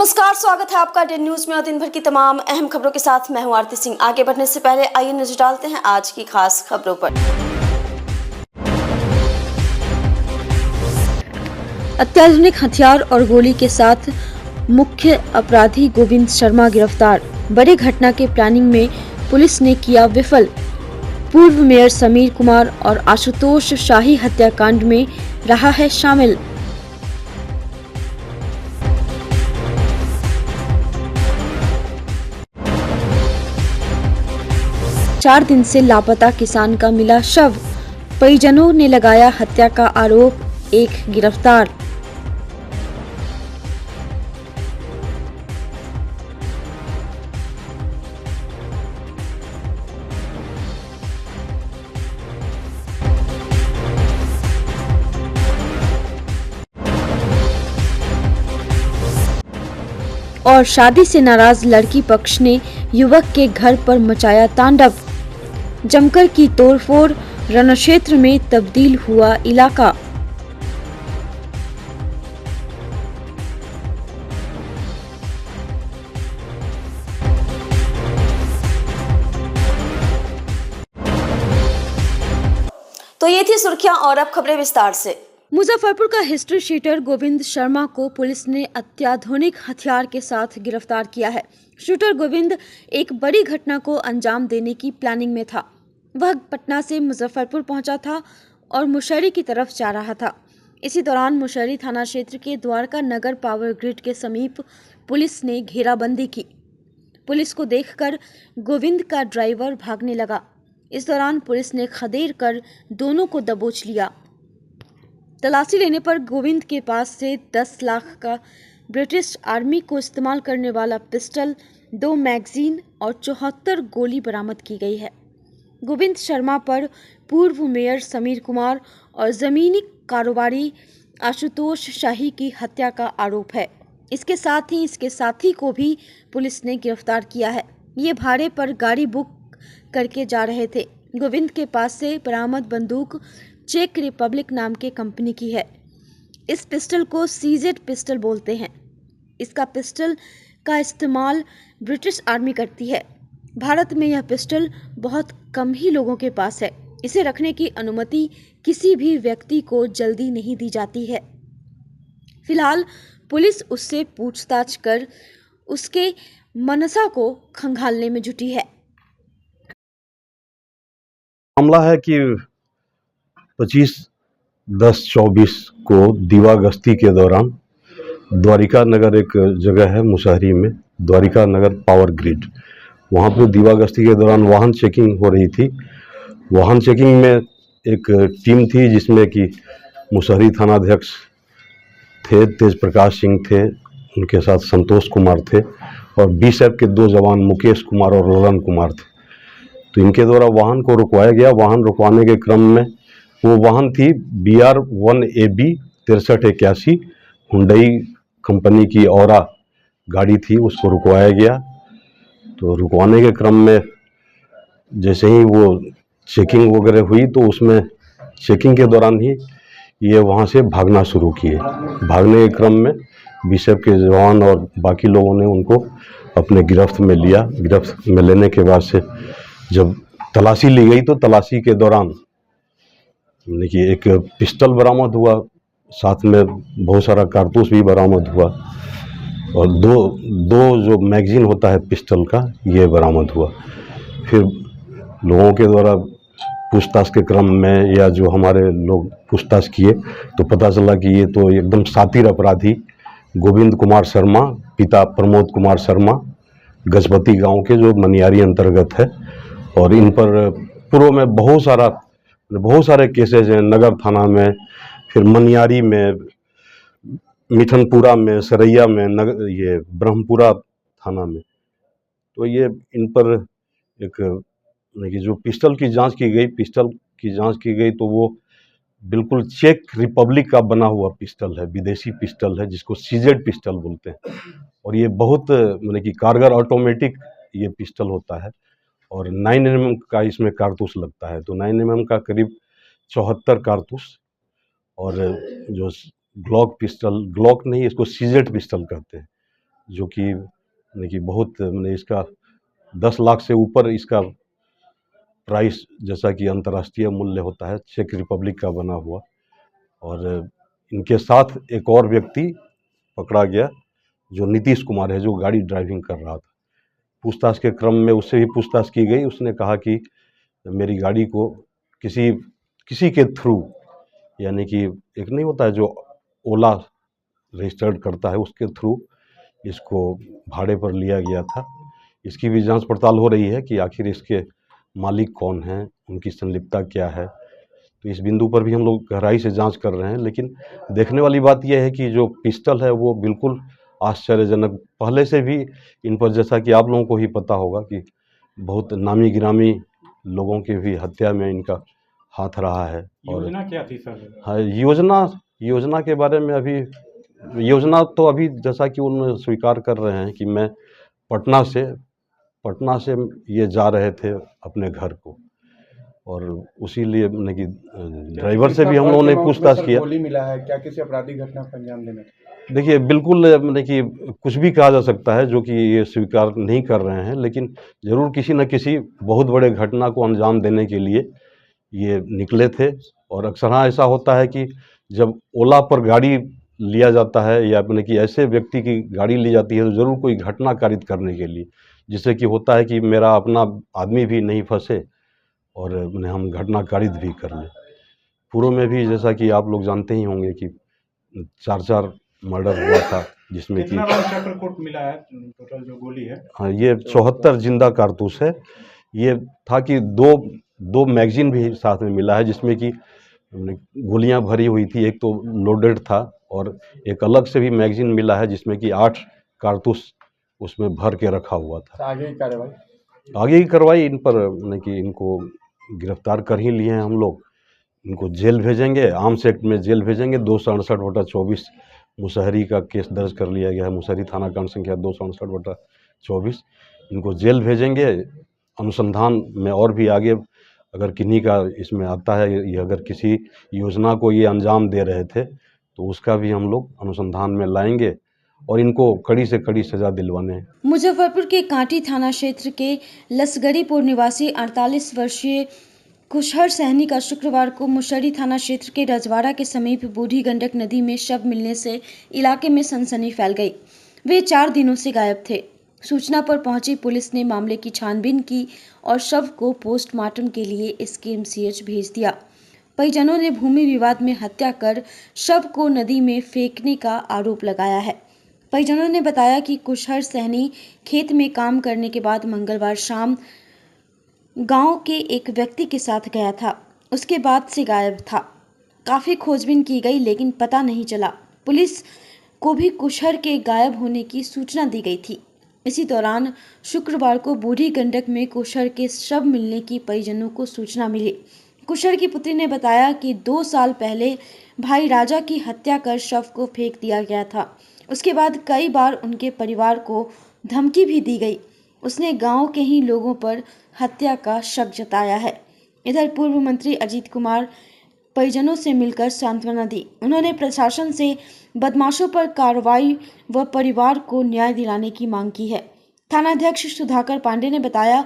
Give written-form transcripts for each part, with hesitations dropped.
नमस्कार, स्वागत है आपका डे न्यूज में और दिन भर की तमाम अहम खबरों के साथ मैं हूं आरती सिंह। आगे बढ़ने से पहले आइए नजर डालते हैं आज की खास खबरों पर। अत्याधुनिक हथियार और गोली के साथ मुख्य अपराधी गोविंद शर्मा गिरफ्तार। बड़ी घटना के प्लानिंग में पुलिस ने किया विफल। पूर्व मेयर समीर कुमार और आशुतोष शाही हत्याकांड में रहा है शामिल। चार दिन से लापता किसान का मिला शव, परिजनों ने लगाया हत्या का आरोप, एक गिरफ्तार। और शादी से नाराज लड़की पक्ष ने युवक के घर पर मचाया तांडव, जमकर की तोड़फोड़, रणक्षेत्र में तब्दील हुआ इलाका। तो ये थी सुर्खियां और अब खबरें विस्तार से। मुजफ्फरपुर का हिस्ट्री शीटर गोविंद शर्मा को पुलिस ने अत्याधुनिक हथियार के साथ गिरफ्तार किया है। शूटर गोविंद एक बड़ी घटना को अंजाम देने की प्लानिंग में था। वह पटना से मुजफ्फरपुर पहुंचा था और मुशर्री की तरफ जा रहा था। इसी दौरान मुशर्री थाना क्षेत्र के द्वारका नगर पावर ग्रिड के समीप पुलिस ने घेराबंदी की। पुलिस को देखकर गोविंद का ड्राइवर भागने लगा। इस दौरान पुलिस ने खदेड़ कर दोनों को दबोच लिया। तलाशी लेने पर गोविंद के पास से 10 लाख का ब्रिटिश आर्मी को इस्तेमाल करने वाला पिस्टल, 2 मैगजीन और 74 गोली बरामद की गई है। गोविंद शर्मा पर पूर्व मेयर समीर कुमार और जमीनी कारोबारी आशुतोष शाही की हत्या का आरोप है। इसके साथ ही इसके साथी को भी पुलिस ने गिरफ्तार किया है। ये भाड़े पर गाड़ी बुक करके जा रहे थे। गोविंद के पास से बरामद बंदूक चेक रिपब्लिक नाम के कंपनी की है। इस पिस्टल को सीजेड पिस्टल बोलते हैं। इसका पिस्टल का इस्तेमाल ब्रिटिश आर्मी करती है। भारत में यह पिस्टल बहुत कम ही लोगों के पास है। इसे रखने की अनुमति किसी भी व्यक्ति को जल्दी नहीं दी जाती है। फिलहाल पुलिस उससे पूछताछ कर उसके मनसा को खंगालने में जुटी है। मामला है कि 25/10/24 को दीवा गश्ती के दौरान द्वारिका नगर एक जगह है मुशहरी में, द्वारिका नगर पावर ग्रिड, वहाँ पर दीवा गश्ती के दौरान वाहन चेकिंग हो रही थी। वाहन चेकिंग में एक टीम थी जिसमें कि मुशहरी थानाध्यक्ष थे, तेज प्रकाश सिंह थे, उनके साथ संतोष कुमार थे और बीएसएफ के 2 जवान मुकेश कुमार और ललन कुमार थे। तो इनके द्वारा वाहन को रुकवाया गया। वाहन रुकवाने के क्रम में वो वाहन थी BR1AB 6381 हुंडई कंपनी की औरा गाड़ी थी, उसको रुकवाया गया। तो रुकवाने के क्रम में जैसे ही वो चेकिंग वगैरह हुई तो उसमें चेकिंग के दौरान ही ये वहाँ से भागना शुरू किए। भागने के क्रम में बीएसएफ के जवान और बाकी लोगों ने उनको अपने गिरफ्त में लिया। गिरफ्त में लेने के बाद से जब तलाशी ली गई तो तलाशी के दौरान देखिए एक पिस्टल बरामद हुआ, साथ में बहुत सारा कारतूस भी बरामद हुआ और दो जो मैगजीन होता है पिस्टल का ये बरामद हुआ। फिर लोगों के द्वारा पूछताछ के क्रम में या जो हमारे लोग पूछताछ किए तो पता चला कि ये तो एकदम शातिर अपराधी गोविंद कुमार शर्मा, पिता प्रमोद कुमार शर्मा, गजपति गांव के जो मनियारी अंतर्गत है। और इन पर पूर्व में बहुत सारे केसेज हैं, नगर थाना में, फिर मनियारी में, मिठनपुरा में, सरैया में, ये ब्रह्मपुरा थाना में। तो ये इन पर एक जो पिस्टल की जांच की गई तो वो बिल्कुल चेक रिपब्लिक का बना हुआ पिस्टल है, विदेशी पिस्टल है जिसको सीजेड पिस्टल बोलते हैं। और ये बहुत कि कारगर ऑटोमेटिक ये पिस्टल होता है और 9mm का इसमें कारतूस लगता है। तो 9mm का करीब 74 कारतूस और जो ग्लॉक नहीं, इसको सीजेड पिस्टल कहते हैं, जो कि यानी कि बहुत मैंने इसका 10 लाख से ऊपर इसका प्राइस, जैसा कि अंतर्राष्ट्रीय मूल्य होता है, चेक रिपब्लिक का बना हुआ। और इनके साथ एक और व्यक्ति पकड़ा गया जो नीतीश कुमार है, जो गाड़ी ड्राइविंग कर रहा था। पूछताछ के क्रम में उससे भी पूछताछ की गई। उसने कहा कि मेरी गाड़ी को किसी किसी के थ्रू, यानी कि एक नहीं होता है जो ओला रजिस्टर्ड करता है, उसके थ्रू इसको भाड़े पर लिया गया था। इसकी भी जांच पड़ताल हो रही है कि आखिर इसके मालिक कौन हैं, उनकी संलिप्तता क्या है। तो इस बिंदु पर भी हम लोग गहराई से जांच कर रहे हैं। लेकिन देखने वाली बात यह है कि जो पिस्टल है वो बिल्कुल आश्चर्यजनक, पहले से भी इन पर, जैसा कि आप लोगों को ही पता होगा कि बहुत नामी गिरामी लोगों की भी हत्या में इनका हाथ रहा है। और योजना क्या थी सर? हाँ, योजना के बारे में अभी, योजना तो अभी जैसा कि उन स्वीकार कर रहे हैं कि मैं पटना से ये जा रहे थे अपने घर को, और उसी लिए मैंने कि ड्राइवर से भी हम लोगों ने पूछताछ किया। गोली मिला है क्या? किसी आपराधिक घटना को अंजाम देने? देखिए, बिल्कुल मैंने कि कुछ भी कहा जा सकता है, जो कि ये स्वीकार नहीं कर रहे हैं, लेकिन ज़रूर किसी न किसी बहुत बड़े घटना को अंजाम देने के लिए ये निकले थे। और अक्सर हाँ ऐसा होता है कि जब ओला पर गाड़ी लिया जाता है या मैंने कि ऐसे व्यक्ति की गाड़ी ली जाती है, तो ज़रूर कोई घटना कारित करने के लिए, जिससे कि होता है कि मेरा अपना आदमी भी नहीं फंसे और मैंने हम घटना कारित भी कर लें। पूर्व में भी जैसा कि आप लोग जानते ही होंगे कि 4 मर्डर हुआ था, जिसमें कि कितना राउंड चक्रकोट मिला है टोटल जो गोली है? हाँ, ये 74 जिंदा कारतूस है। ये था कि दो मैगजीन भी साथ में मिला है, जिसमें कि गोलियां भरी हुई थी। एक तो लोडेड था और एक अलग से भी मैगजीन मिला है, जिसमें कि 8 कारतूस उसमें भर के रखा हुआ था। आगे की कार्रवाई? आगे की कार्रवाई इन पर मैंने कि इनको गिरफ्तार कर ही लिए हैं हम लोग। इनको जेल भेजेंगे, आर्म्स एक्ट में जेल भेजेंगे। 268/24 मुसहरी का केस दर्ज कर लिया गया है, मुसहरी थाना कांड संख्या 268/24। इनको जेल भेजेंगे। अनुसंधान में और भी आगे अगर किन्हीं का इसमें आता है, ये अगर किसी योजना को ये अंजाम दे रहे थे, तो उसका भी हम लोग अनुसंधान में लाएंगे और इनको कड़ी से कड़ी सजा दिलवाने। मुजफ्फरपुर के कांटी थाना क्षेत्र के लसगड़ीपुर निवासी 48 वर्षीय कुशहर सहनी का शुक्रवार को मुशहरी थाना क्षेत्र के रजवाड़ा के समीप बूढ़ी गंडक नदी में शव मिलने से इलाके में सनसनी फैल गई। वे 4 दिनों से गायब थे। सूचना पर पहुंची पुलिस ने मामले की छानबीन की और शव को पोस्टमार्टम के लिए एसकेएमसीएच भेज दिया। परिजनों ने भूमि विवाद में हत्या कर शव को नदी में फेंकने का आरोप लगाया है। परिजनों ने बताया कि कुशहर सहनी खेत में काम करने के बाद मंगलवार शाम गांव के एक व्यक्ति के साथ गया था। उसके बाद से गायब था। काफी खोजबीन की गई लेकिन पता नहीं चला। पुलिस को भी कुशहर के गायब होने की सूचना दी गई थी। इसी दौरान शुक्रवार को बूढ़ी गंडक में कुशहर के शव मिलने की परिजनों को सूचना मिली। कुशहर की पुत्री ने बताया कि 2 साल पहले भाई राजा की हत्या कर शव को फेंक दिया गया था। उसके बाद कई बार उनके परिवार को धमकी भी दी गई। उसने गांव के ही लोगों पर हत्या का शक जताया है। इधर पूर्व मंत्री अजीत कुमार परिजनों से मिलकर सांत्वना दी। उन्होंने प्रशासन से बदमाशों पर कार्रवाई व परिवार को न्याय दिलाने की मांग की है। थानाध्यक्ष सुधाकर पांडे ने बताया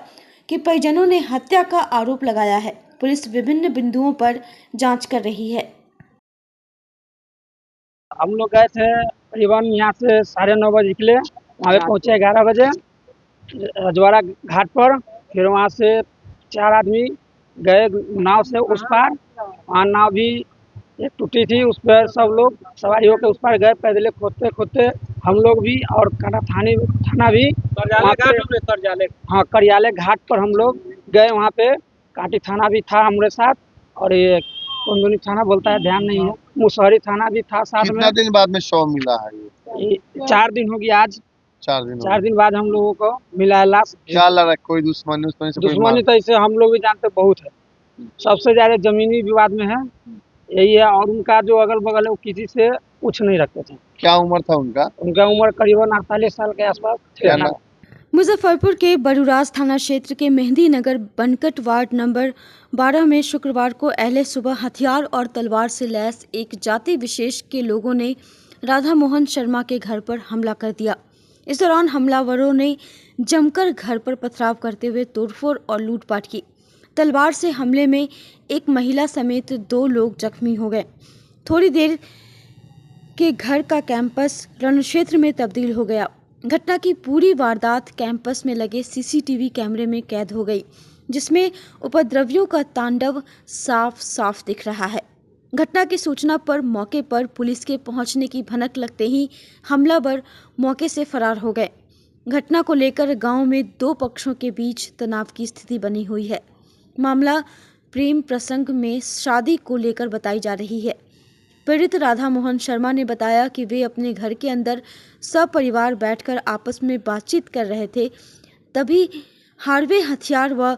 कि परिजनों ने हत्या का आरोप लगाया है। पुलिस विभिन्न बिंदुओं पर जांच कर रही है। हम लोग गए थे करीबन यहाँ से 9:30 बजे निकले, वहाँ पे पहुँचे 11 बजे रजवाड़ा घाट पर। फिर वहाँ से 4 आदमी गए नाव से उस पार। वहाँ नाव भी एक टूटी थी, उस पर सब लोग सवारी होकर उस पार गए। पैदल खोदते खोदते हम लोग भी और कांटा थाना भी हाँ करियाले घाट पर हम लोग गए। वहाँ पे कांटी थाना भी था हमारे साथ, और ये कौन थाना बोलता है ध्यान नहीं है, मुसहरी थाना भी था साथ में। कितना दिन बाद में शव मिला है ये? 4 दिन हो गया आज। 4 दिन बाद हम लोगों को मिला है लाश। क्या लग रहा है, कोई दुश्मनी से? दुश्मनी तो ऐसे हम लोग भी जानते बहुत है, सबसे ज्यादा जमीनी विवाद में है यही है। और उनका जो अगल बगल है वो किसी से कुछ नहीं रखते थे। क्या उम्र था उनका? उनका उम्र करीबन 48 साल के आसपास थे। मुजफ्फरपुर के बरूराज थाना क्षेत्र के मेहंदी नगर बनकट वार्ड नंबर 12 में शुक्रवार को अहले सुबह हथियार और तलवार से लैस एक जाति विशेष के लोगों ने राधा मोहन शर्मा के घर पर हमला कर दिया। इस दौरान हमलावरों ने जमकर घर पर पथराव करते हुए तोड़फोड़ और लूटपाट की। तलवार से हमले में एक महिला समेत 2 लोग जख्मी हो गए। थोड़ी देर के घर का कैंपस रणक्षेत्र में तब्दील हो गया। घटना की पूरी वारदात कैंपस में लगे सीसीटीवी कैमरे में कैद हो गई, जिसमें उपद्रवियों का तांडव साफ साफ दिख रहा है। घटना की सूचना पर मौके पर पुलिस के पहुंचने की भनक लगते ही हमलावर मौके से फरार हो गए। घटना को लेकर गांव में 2 पक्षों के बीच तनाव की स्थिति बनी हुई है। मामला प्रेम प्रसंग में शादी को लेकर बताई जा रही है। पीड़ित राधा मोहन शर्मा ने बताया कि वे अपने घर के अंदर सपरिवार बैठकर आपस में बातचीत कर रहे थे, तभी हार्वे हथियार व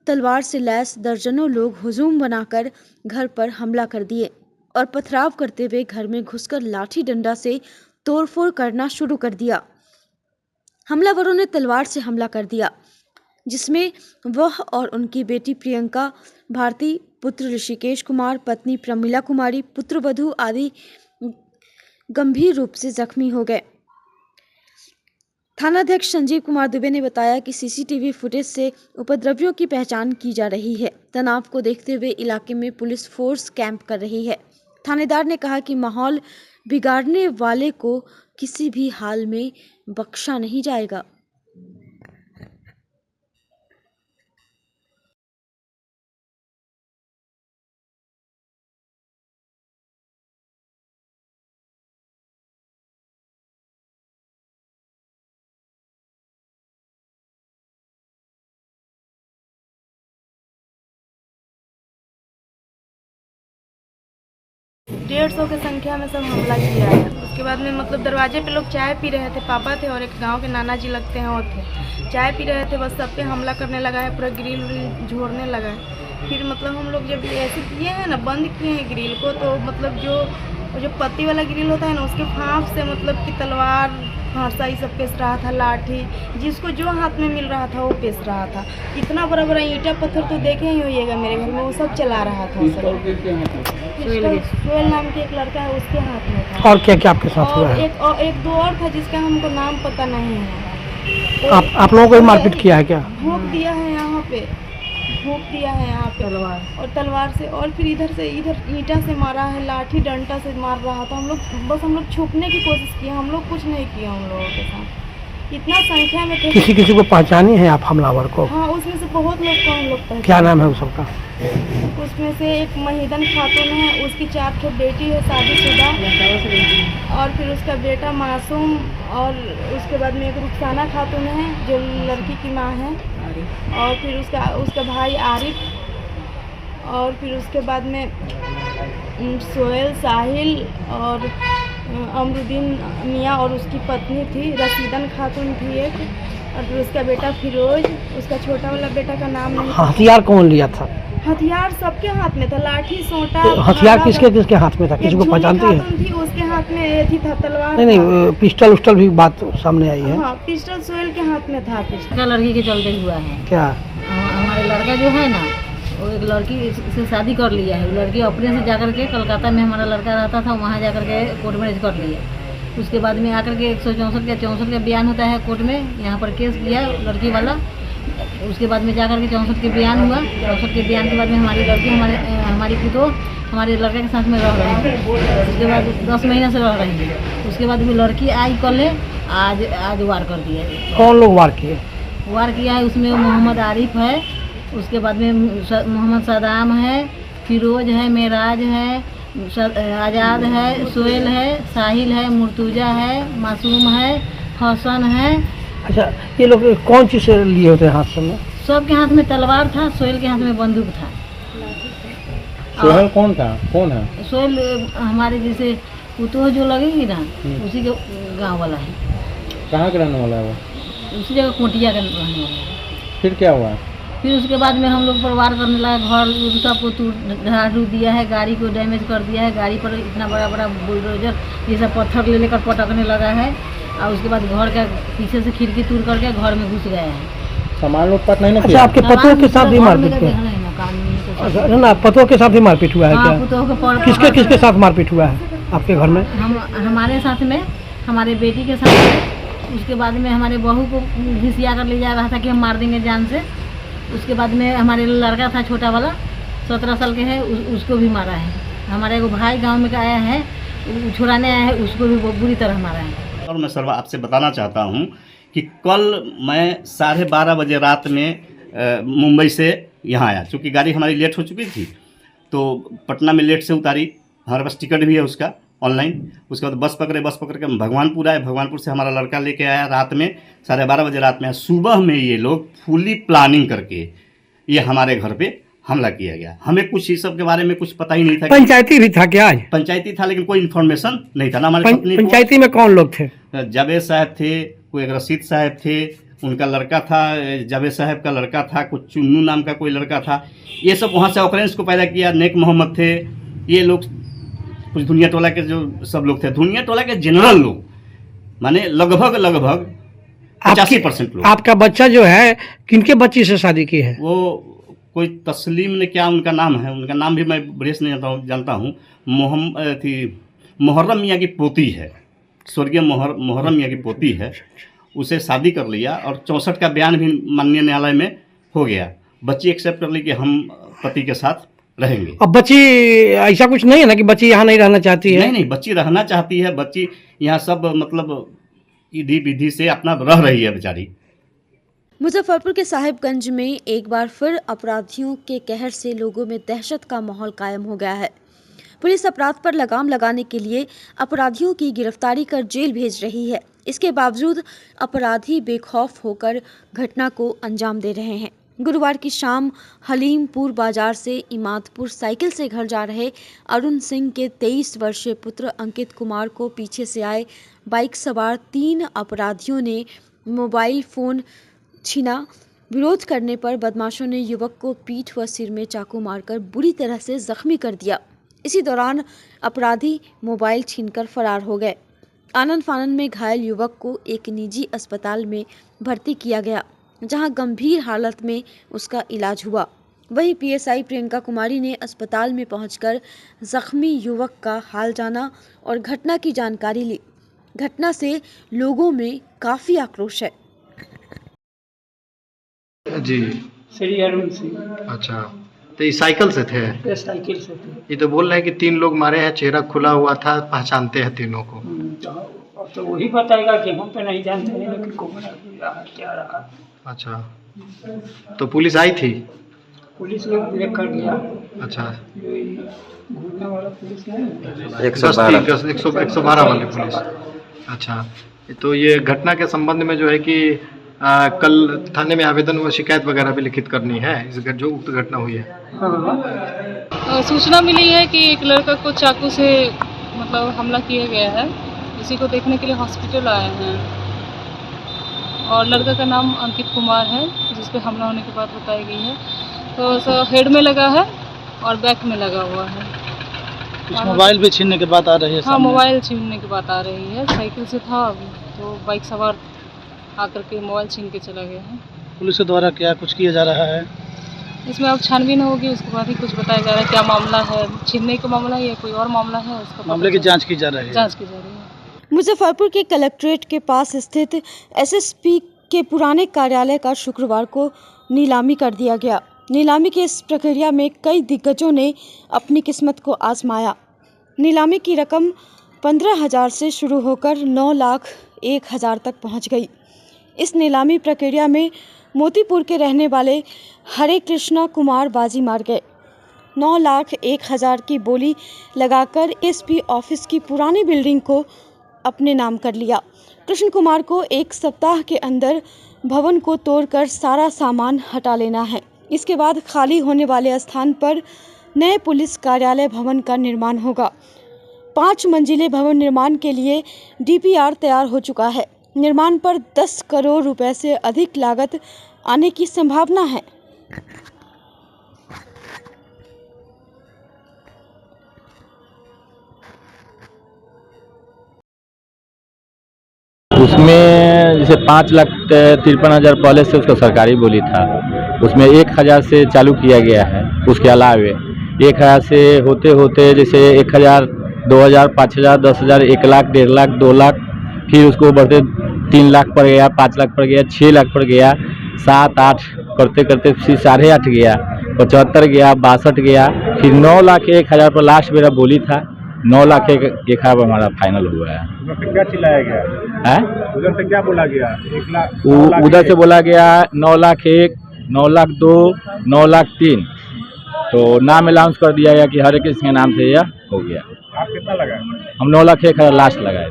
तलवार से लैस दर्जनों लोग हुजूम बनाकर घर पर हमला कर दिए और पथराव करते हुए घर में घुसकर लाठी डंडा से तोड़फोड़ करना शुरू कर दिया। हमलावरों ने तलवार से हमला कर दिया, जिसमें वह और उनकी बेटी प्रियंका भारती, पुत्र ऋषिकेश कुमार, पत्नी प्रमिला कुमारी, पुत्रवधू आदि गंभीर रूप से जख्मी हो गए। थानाध्यक्ष संजीव कुमार दुबे ने बताया कि सीसीटीवी फुटेज से उपद्रवियों की पहचान की जा रही है। तनाव को देखते हुए इलाके में पुलिस फोर्स कैंप कर रही है। थानेदार ने कहा कि माहौल बिगाड़ने वाले को किसी भी हाल में बख्शा नहीं जाएगा। डेढ़ सौ की संख्या में सब हमला किया है। उसके बाद में मतलब दरवाजे पे लोग चाय पी रहे थे, पापा थे और एक गांव के नाना जी लगते हैं वो थे, चाय पी रहे थे, बस सब पे हमला करने लगा है, पूरा ग्रिल झोड़ने लगा है। फिर मतलब हम लोग जब ऐसे किए हैं ना, बंद किए हैं ग्रिल को, तो मतलब जो पत्ती वाला ग्रिल होता है ना, उसके फाँप से मतलब कि तलवार फांसा ये सब पेश रहा था, लाठी जिसको जो हाथ में मिल रहा था वो पेश रहा था। इतना बड़ा बड़ा ईंटा पत्थर तो देखे ही होइएगा मेरे घर में, वो सब चला रहा था। सोहेल नाम के एक लड़का है, उसके हाथ में था। और क्या क्या आपके साथ हुआ है? एक दो और था जिसका हमको नाम पता नहीं है। आप लोगों को मारपीट किया है क्या? भोंक दिया है यहाँ पे, भोंक दिया है यहाँ पे तलवार से, और फिर इधर ईंटा से मारा है, लाठी डंडा से मार रहा था। हम लोग छुपने की कोशिश की, हम लोग कुछ नहीं किया हम लोगों के साथ। इतना संख्या में थे। किसी को पहचानी है आप हमलावर को? हाँ, उसमें से बहुत लोग को हम लोग पहचाने। क्या नाम है उस सबका? उसमें से एक महिदन खातून है, उसकी 4 बेटी है शादीशुदा, और फिर उसका बेटा मासूम, और उसके बाद में एक रुखसाना खातून है जो लड़की की माँ है, और फिर उसका भाई आरिफ, और फिर उसके बाद में सोहेल, साहिल और अमरुद्दीन मियाँ और उसकी पत्नी थी, रसीदन खातून थी एक, और फिर उसका बेटा फिरोज, उसका छोटा वाला बेटा का नाम नहीं। हथियार कौन लिया था? हथियार सबके हाथ में था, लाठी सोटा। हथियार किसके हाथ में था? किसी को पहचानती है? थी, उसके हाथ में ये थी था तलवार। नहीं, पिस्टल उस्टल भी बात सामने आई है। हाँ, पिस्टल सोहेल के हाथ में था। पिस्टल लड़की के चलते हुआ है। क्या? हमारे लड़का जो है ना, वो एक लड़की से शादी कर लिया है। लड़की अपने से जाकर के कलकत्ता में हमारा लड़का रहता था, वहाँ जाकर के कोर्ट मैरिज कर लिया। उसके बाद में आकर के 164 का बयान होता है कोर्ट में, यहाँ पर केस किया लड़की वाला। उसके बाद में जाकर के 64 के बयान हुआ। 64 के बयान के बाद में हमारी लड़की हमारी पुतो हमारे लड़के के साथ में रह रही है। उसके बाद 10 महीना से रह रही है। उसके बाद भी लड़की आई कल आज वार कर दिया। कौन लोग वार किए? वार किया है उसमें मोहम्मद आरिफ है, उसके बाद में मोहम्मद सदाम है, फिरोज है, मेराज है, आज़ाद है, सोहेल है, साहिल है, मुर्तुजा है, मासूम है, हसन है। अच्छा, ये लोग कौन चीज़ से लिए होते हैं हाथ में? सबके हाथ में तलवार था, सोहेल के हाथ में बंदूक था। सोहेल कौन था? कौन है सोहेल? हमारे जैसे पुतोह जो लगेगी ना, उसी के गांव वाला है। कहाँ का रहने वाला है वो? उसी जगह कोटिया का रहने वाला है। फिर क्या हुआ? फिर उसके बाद में हम लोग पर वार करने लगा, घर सबको ढाढ़ू दिया है, गाड़ी को डैमेज कर दिया है, गाड़ी पर इतना बड़ा बड़ा बुलडोजर ये सब पत्थर ले लेकर पटकने लगा है, और उसके बाद घर का पीछे से खिड़की तोड़ करके घर में घुस गया है। सामान लूटपाट नहीं ना अच्छा, किया? आपके पतों के साथ भी मारपीट हुआ? अच्छा, ना, पतों के साथ भी मारपीट हुआ है क्या? किसके साथ मारपीट हुआ है आपके घर में? हमारे साथ में, हमारे बेटी के साथ में उसके बाद में हमारे बहू को घिसिया कर ले जा रहा था कि हम मार देंगे जान से। उसके बाद में हमारे लड़का था छोटा वाला 17 साल के है, उसको भी मारा है। हमारे एगो भाई गांव में का आया है, छुड़ाने आया है, उसको भी बुरी तरह मारा है। और मैं सर आपसे बताना चाहता हूँ कि कल मैं 12:30 बजे रात में मुंबई से यहाँ आया, चूँकि गाड़ी हमारी लेट हो चुकी थी तो पटना में लेट से उतारी, हमारे पास टिकट भी है उसका ऑनलाइन। उसके बाद बस पकड़ के हम भगवानपुर आए। भगवानपुर से हमारा लड़का लेके आया रात में 12:30 बजे रात में। सुबह में ये लोग फुली प्लानिंग करके ये हमारे घर पे हमला किया गया। हमें कुछ इस सब के बारे में कुछ पता ही नहीं था। पंचायती भी था क्या आज? पंचायती था लेकिन कोई इन्फॉर्मेशन नहीं था ना हमारे पत्नी। पंचायती में कौन लोग थे? जावेद साहब थे, कोई एक रशीद साहब थे, उनका लड़का था, जावेद साहब का लड़का था, कुछ चुन्नू नाम का कोई लड़का था। ये सब वहाँ से ऑकरेंस को पैदा किया। नेक मोहम्मद थे, ये लोग कुछ दुनिया टोला के जो सब लोग थे, दुनिया टोला के जनरल लोग, माने लगभग 85% लोग। आपका बच्चा जो है किनके बच्ची से शादी की है? वो कोई तस्लीम ने क्या उनका नाम है, उनका नाम भी मैं बरेस नहीं जानता हूँ। मुहर्रम मियाँ की पोती है, स्वर्गीय मुहर्रम मियाँ की पोती है। उसे शादी कर लिया और 64 का बयान भी माननीय न्यायालय में हो गया। बच्ची एक्सेप्ट कर ली कि हम पति के साथ रहेंगे। अब बच्ची ऐसा कुछ नहीं है ना कि बच्ची यहाँ नहीं रहना चाहती है? नहीं, बच्ची रहना चाहती है। बच्ची यहाँ सब मतलब ईदी विधि से अपना रह रही है बेचारी। मुजफ्फरपुर के साहिबगंज में एक बार फिर अपराधियों के कहर से लोगों में दहशत का माहौल कायम हो गया है। पुलिस अपराध पर लगाम लगाने के लिए अपराधियों की गिरफ्तारी कर जेल भेज रही है। इसके बावजूद अपराधी बेखौफ होकर घटना को अंजाम दे रहे हैं। गुरुवार की शाम हलीमपुर बाजार से इमादपुर साइकिल से घर जा रहे अरुण सिंह के 23 वर्षीय पुत्र अंकित कुमार को पीछे से आए बाइक सवार 3 अपराधियों ने मोबाइल फ़ोन छीना। विरोध करने पर बदमाशों ने युवक को पीठ व सिर में चाकू मारकर बुरी तरह से जख्मी कर दिया। इसी दौरान अपराधी मोबाइल छीनकर फरार हो गए। आनन फानन में घायल युवक को एक निजी अस्पताल में भर्ती किया गया, जहां गंभीर हालत में उसका इलाज हुआ। वहीं पीएसआई प्रियंका कुमारी ने अस्पताल में पहुंचकर जख्मी युवक का हाल जाना और घटना की जानकारी ली। घटना से लोगों में काफी आक्रोश है। जी, श्री अरुण सिंह। अच्छा, तो ये साइकिल से थे? ये साइकिल से थे। ये तो बोल रहे हैं कि 3 लोग मारे हैं, चेहरा खुला हुआ था, पहचानते हैं तीनों को। तो वही बताएगा कि हम तो नहीं जानते हैं कि कौन रहा क्या रहा। अच्छा, तो पुलिस आई थी? पुलिस लोग ब्रेक कर दिया। अच्छा, घूमने वाला पुलिस नहीं, 112 वाली पुलिस। अच्छा, तो ये घटना के संबंध में जो है कि कल थाने में आवेदन व शिकायत वगैरह भी लिखित करनी है इस जो उक्त घटना हुई है। हाँ। सूचना मिली है कि एक लड़का को चाकू से मतलब हमला किया गया है। इसी को देखने के लिए हॉस्पिटल आए हैं और लड़का का नाम अंकित कुमार है, जिस पे हमला होने की बात बताई गई है। तो हेड में लगा है और बैक में लगा हुआ है। मोबाइल भी छीनने की बात आ रही है? हाँ, मोबाइल छीनने की बात आ रही है। साइकिल से था तो बाइक सवार आकर के मोबाइल छीन के चला गया है। पुलिस के द्वारा क्या कुछ किया जा रहा है इसमें? अब छानबीन होगी, उसके बाद ही कुछ बताया जा रहा है क्या मामला है, छीनने का मामला है या कोई और मामला है, उसका मामले की जांच की जा रही है। जांच की जा रही है। मुजफ्फरपुर के कलेक्ट्रेट के पास स्थित एसएसपी के पुराने कार्यालय का शुक्रवार को नीलामी कर दिया गया। नीलामी की इस प्रक्रिया में कई दिग्गजों ने अपनी किस्मत को आजमाया। नीलामी की रकम 15,000 से शुरू होकर 9,01,000 तक पहुंच गई। इस नीलामी प्रक्रिया में मोतीपुर के रहने वाले हरे कृष्णा कुमार बाजी मार गए। 9,01,000 की बोली लगाकर एसपी ऑफिस की पुरानी बिल्डिंग को अपने नाम कर लिया। कृष्ण कुमार को 1 सप्ताह के अंदर भवन को तोड़कर सारा सामान हटा लेना है। इसके बाद खाली होने वाले स्थान पर नए पुलिस कार्यालय भवन का निर्माण होगा। 5 मंजिले भवन निर्माण के लिए डीपीआर तैयार हो चुका है। निर्माण पर 10 करोड़ रुपए से अधिक लागत आने की संभावना है। उसमें जैसे 5,53,000 पहले से उसका सरकारी बोली था, उसमें 1,000 से चालू किया गया है। उसके अलावे 1,000 से होते होते जैसे 1,000, 2,000, 5,000, 10,000, 1 लाख, 1.5 लाख, 2 लाख, फिर उसको बढ़ते 3 लाख पड़ गया, 5 लाख पड़ गया, 6 लाख पड़ गया, 7, 8 करते करते फिर 8.5 गया, 75 गया, 62 गया, फिर 9 लाख 1,000 पर लास्ट मेरा बोली था। 9 लाख 1,000 हमारा फाइनल हुआ है। क्या चिल्लाया गया है? उधर से क्या बोला गया? 1 लाख उधर से बोला गया 9 लाख 1, 9 लाख 2, 9 लाख 3। तो नाम अनाउंस कर दिया गया कि हरे कृष्ण के नाम से यह हो गया। आप कितना लगाए? हम 9 लाख 1,000 लास्ट लगाए।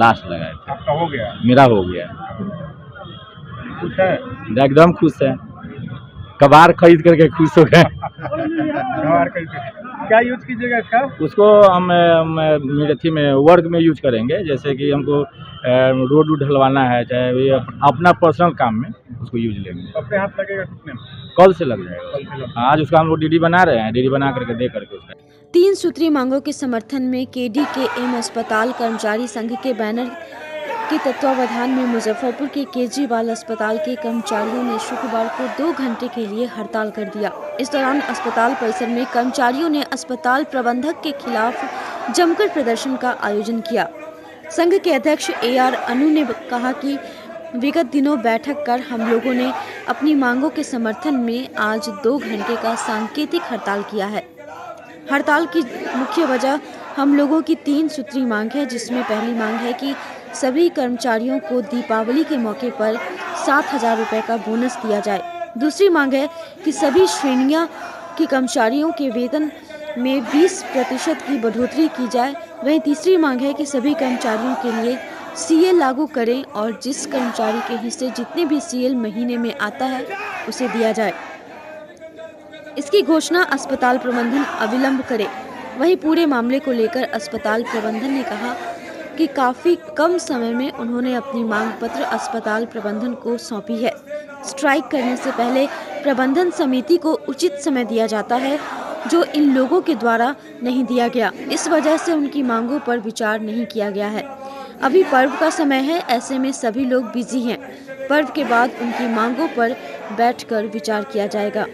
लास्ट लगाए थे। आपका हो गया? मेरा हो गया। खुश है? एकदम खुश है। कबाड़ खरीद करके खुश हो गए। कबाड़ खरीद के क्या यूज कीजिएगा इसका? उसको हम मेथी में वर्क में यूज करेंगे, जैसे कि हमको रोड ढलवाना है, चाहे अपना पर्सनल काम में उसको यूज लेंगे। अपने हाथ लगेगा कितने में? कल से लग जाएगा। आज उसका हम लोग डीडी बना रहे हैं, डीडी बना करके दे करके उसका 3 सूत्री मांगों के समर्थन में KDKM अस्पताल कर्मचारी संघ के बैनर के तत्वावधान में मुजफ्फरपुर के केजरीवाल अस्पताल के कर्मचारियों ने शुक्रवार को 2 घंटे के लिए हड़ताल कर दिया। इस दौरान अस्पताल परिसर में कर्मचारियों ने अस्पताल प्रबंधक के खिलाफ जमकर प्रदर्शन का आयोजन किया। संघ के अध्यक्ष AR अनु ने कहा कि विगत दिनों बैठक कर हम लोगों ने अपनी मांगों के समर्थन में आज 2 घंटे का सांकेतिक हड़ताल किया है। हड़ताल की मुख्य वजह हम लोगों की 3 सूत्री मांग है, जिसमें पहली मांग है कि सभी कर्मचारियों को दीपावली के मौके पर 7,000 रुपये का बोनस दिया जाए। दूसरी मांग है कि सभी श्रेणियों के कर्मचारियों के वेतन में 20% की बढ़ोतरी की जाए। वहीं तीसरी मांग है कि सभी कर्मचारियों के लिए CL लागू करें और जिस कर्मचारी के हिस्से जितने भी CL महीने में आता है उसे दिया जाए। इसकी घोषणा अस्पताल प्रबंधन अविलंब करे। वहीं पूरे मामले को लेकर अस्पताल प्रबंधन ने कहा कि काफ़ी कम समय में उन्होंने अपनी मांग पत्र अस्पताल प्रबंधन को सौंपी है। स्ट्राइक करने से पहले प्रबंधन समिति को उचित समय दिया जाता है, जो इन लोगों के द्वारा नहीं दिया गया। इस वजह से उनकी मांगों पर विचार नहीं किया गया है। अभी पर्व का समय है, ऐसे में सभी लोग बिजी हैं। पर्व के बाद उनकी मांगों पर बैठकर विचार किया जाएगा।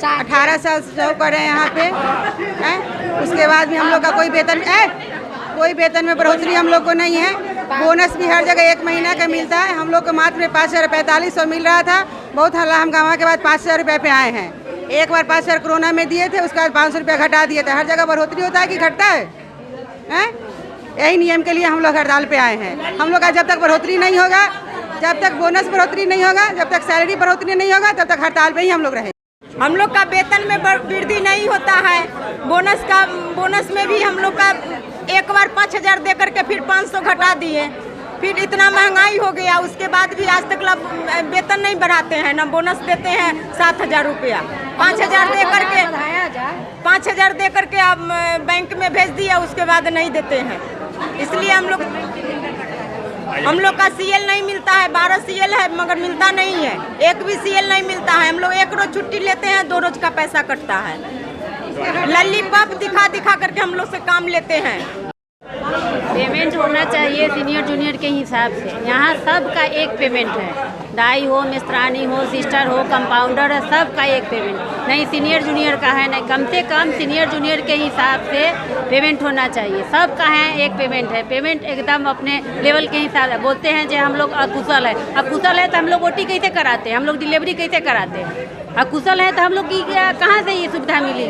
18 साल से जॉब कर रहे हैं यहाँ पे हैं। उसके बाद भी हम लोग का कोई वेतन में बढ़ोतरी हम लोग को नहीं है। बोनस भी हर जगह 1 महीना का मिलता है। हम लोग को मात्र 5,4500 मिल रहा था। बहुत हल्ला हम गाँव के बाद 5,000 रुपये पे आए हैं। एक बार 5,000 कोरोना में दिए थे, उसके बाद 500 रुपया घटा दिए थे। हर जगह बढ़ोतरी होता है कि घटता है? यही नियम के लिए हम लोग हड़ताल पे आए हैं। हम लोग का जब तक बढ़ोतरी नहीं होगा, जब तक बोनस बढ़ोतरी नहीं होगा, जब तक सैलरी बढ़ोतरी नहीं होगा, तब तक हड़ताल पे ही हम लोग रहेंगे। हम लोग का वेतन में वृद्धि नहीं होता है। बोनस में भी हम लोग का एक बार 5,000 दे करके फिर 500 घटा दिए। फिर इतना महंगाई हो गया, उसके बाद भी आज तक वेतन नहीं बढ़ाते हैं, ना बोनस देते हैं। 7,000 रुपया 5,000 दे करके अब बैंक में भेज दिया, उसके बाद नहीं देते हैं। इसलिए हम लोग का CL नहीं मिलता है। 12 CL है मगर मिलता नहीं है। एक भी CL नहीं मिलता है। हम लोग 1 रोज छुट्टी लेते हैं, 2 रोज का पैसा कटता है। लॉलीपॉप दिखा करके हम लोग से काम लेते हैं। पेमेंट होना चाहिए सीनियर जूनियर के हिसाब से। यहाँ सबका एक पेमेंट है। दाई हो, मिस्त्रानी हो, सिस्टर हो, कंपाउंडर है, सबका एक पेमेंट। नहीं सीनियर जूनियर का है, नहीं। कम से कम सीनियर जूनियर के हिसाब से पेमेंट होना चाहिए। सबका है एक पेमेंट है। पेमेंट एकदम अपने लेवल के हिसाब से। बोलते हैं जो हम लोग अकुशल है, अकुशल है तो हम लोग OT कैसे कराते हैं, हम लोग डिलीवरी कैसे कराते हैं? अकुशल है तो हम लोग की कहाँ से ये सुविधा मिली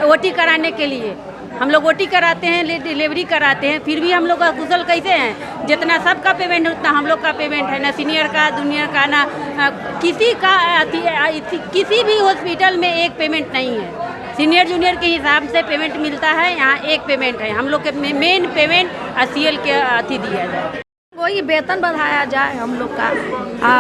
OT कराने के लिए? हम लोग OT कराते हैं, डिलीवरी कराते हैं, फिर भी हम लोग अकुशल कैसे हैं? जितना सबका पेमेंट उतना हम लोग का पेमेंट है। ना सीनियर का, जूनियर का, ना किसी का। किसी भी हॉस्पिटल में एक पेमेंट नहीं है। सीनियर जूनियर के हिसाब से पेमेंट मिलता है। यहाँ एक पेमेंट है। हम लोग के मेन पेमेंट CL के अथी दिया जाए। वही वेतन बढ़ाया जाए हम लोग का,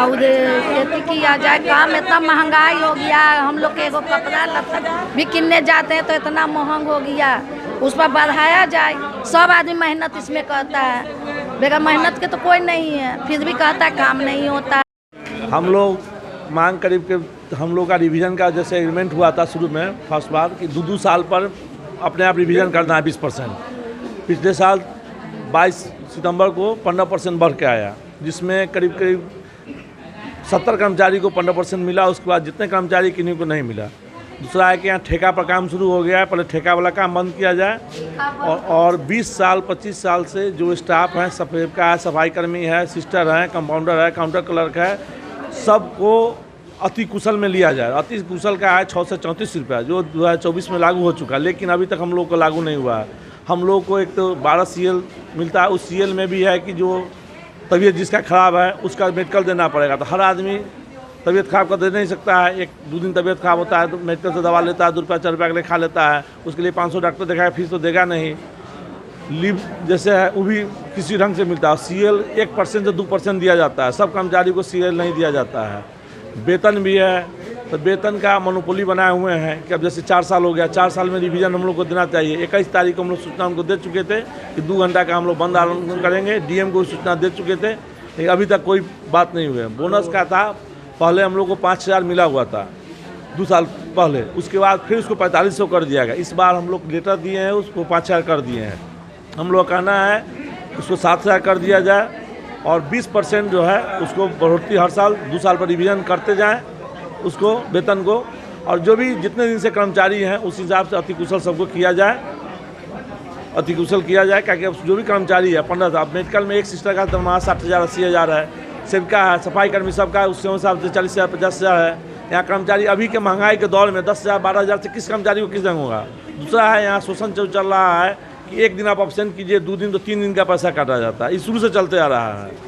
उधर किया जाए। काम इतना महंगाई हो गया, हम लोग के एगो कपड़ा लत्ता भी किनने जाते हैं तो इतना महंग हो गया, उस पर बढ़ाया जाए। सब आदमी मेहनत इसमें करता है, बगैर मेहनत के तो कोई नहीं है, फिर भी कहता है काम नहीं होता। हम लोग मांग करीब के हम लोग का रिवीजन का जैसे एग्रीमेंट हुआ था शुरू में फर्स्ट बार कि 2 साल पर अपने आप रिवीजन करना है 20%। पिछले साल 22 सितंबर को 15% बढ़ के आया, जिसमें करीब 70 कर्मचारी को 15% मिला, उसके बाद जितने कर्मचारी किन्हीं को नहीं मिला। दूसरा है कि यहाँ ठेका पर काम शुरू हो गया है, पहले ठेका वाला काम बंद किया जाए और 20 साल 25 साल से जो स्टाफ है, सफाई कर्मी है, सिस्टर है, कंपाउंडर है, काउंटर क्लर्क है, सबको अति कुशल में लिया जाए। अति कुशल का है 6 से 34 रुपया, जो 2024 में लागू हो चुका है, लेकिन अभी तक हम लोग को लागू नहीं हुआ है। हम लोग को एक तो 12 CL मिलता है, उस CL में भी है कि जो तबीयत जिसका ख़राब है उसका मेडिकल देना पड़ेगा। तो हर आदमी तबीयत खराब का दे नहीं सकता है। 1-2 दिन तबीयत खराब होता है तो मेडिकल से दवा लेता है, 2 रुपया 4 रुपया के लिए खा लेता है, उसके लिए 500 डॉक्टर दिखाएगा, फीस तो देगा नहीं। लीव जैसे है वो भी किसी ढंग से मिलता है। CL 1% से 2% दिया जाता है, सब कर्मचारी को CL नहीं दिया जाता है। वेतन भी है, तो वेतन का मोनोपोली बनाए हुए हैं कि अब जैसे 4 साल हो गया, 4 साल में रिवीजन हम लोग को देना चाहिए। 21 तारीख को हम लोग सूचना उनको दे चुके थे कि 2 घंटा का हम लोग बंद आंदोलन करेंगे। DM को सूचना दे चुके थे, लेकिन अभी तक कोई बात नहीं हुई है। बोनस का था, पहले हम लोग को 5000 मिला हुआ था 2 साल पहले, उसके बाद फिर उसको 4500 कर दिया गया। इस बार हम लोग लेटर दिए हैं, उसको 5000 कर दिए हैं। हम लोग कहना है उसको 7000 कर दिया जाए और 20% जो है उसको बढ़ोतरी हर साल 2 साल पर रिवीजन करते जाएं उसको वेतन को, और जो भी जितने दिन से कर्मचारी हैं उस हिसाब से अति कुशल सबको किया जाए, अति कुशल किया जाए। क्या जो भी कर्मचारी है 15,000, मेडिकल में एक सिस्टर का तनख्वाह 60,000 80,000 है, सबका है, सफाई कर्मी सबका है, उसके हिसाब से 40,000 50,000 है। यहाँ कर्मचारी अभी के महंगाई के दौर में 10,000 12,000 से किस कर्मचारी को किस ढंग होगा। दूसरा है यहाँ शोषण चल रहा है कि एक दिन आप अब्सेंट कीजिए, 2 दिन तो 3 दिन का पैसा काटा जाता है। ये शुरू से चलते आ रहा है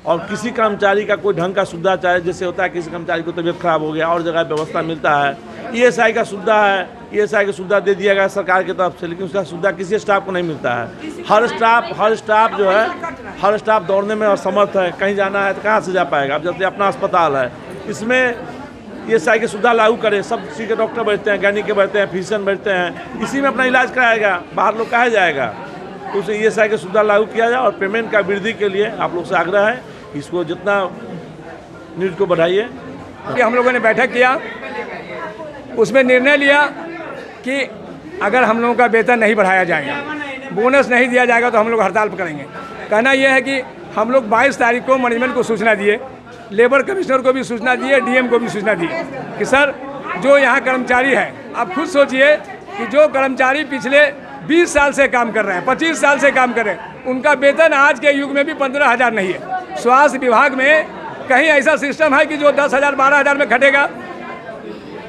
और किसी कर्मचारी का कोई ढंग का सुविधा, चाहे जैसे होता है किसी कर्मचारी को तबीयत खराब हो गया और जगह व्यवस्था मिलता है, ESI का सुविधा है, ESI की सुविधा दे दिया गया सरकार की तरफ से, लेकिन उसका सुविधा किसी स्टाफ को नहीं मिलता है। हर स्टाफ जो है, हर स्टाफ दौड़ने में असमर्थ है, कहीं जाना है तो कहाँ से जा पाएगा। अब जैसे अपना अस्पताल है, इसमें ESI की सुविधा लागू करे, सब चीज़ के डॉक्टर बैठते हैं, गैनिक के बैठते हैं, फिजिशियन बैठते हैं, इसी में अपना इलाज कराएगा, बाहर लोग कहाँ जाएगा। तो उसे ESI की सुविधा लागू किया जाए और पेमेंट का वृद्धि के लिए आप लोग से आग्रह है, इसको जितना न्यूज को बढ़ाइए। हम लोगों ने बैठक किया, उसमें निर्णय लिया कि अगर हम लोगों का वेतन नहीं बढ़ाया जाएगा, बोनस नहीं दिया जाएगा तो हम लोग हड़ताल पर करेंगे। कहना यह है कि हम लोग 22 तारीख को मैनेजमेंट को सूचना दिए, लेबर कमिश्नर को भी सूचना दिए, DM को भी सूचना दिए कि सर जो यहाँ कर्मचारी है, आप खुद सोचिए कि जो कर्मचारी पिछले 20 साल से काम कर रहे हैं, 25 साल से काम कर रहे हैं, उनका वेतन आज के युग में भी 15,000 नहीं है। स्वास्थ्य विभाग में कहीं ऐसा सिस्टम है कि जो 10,000 12,000 में घटेगा?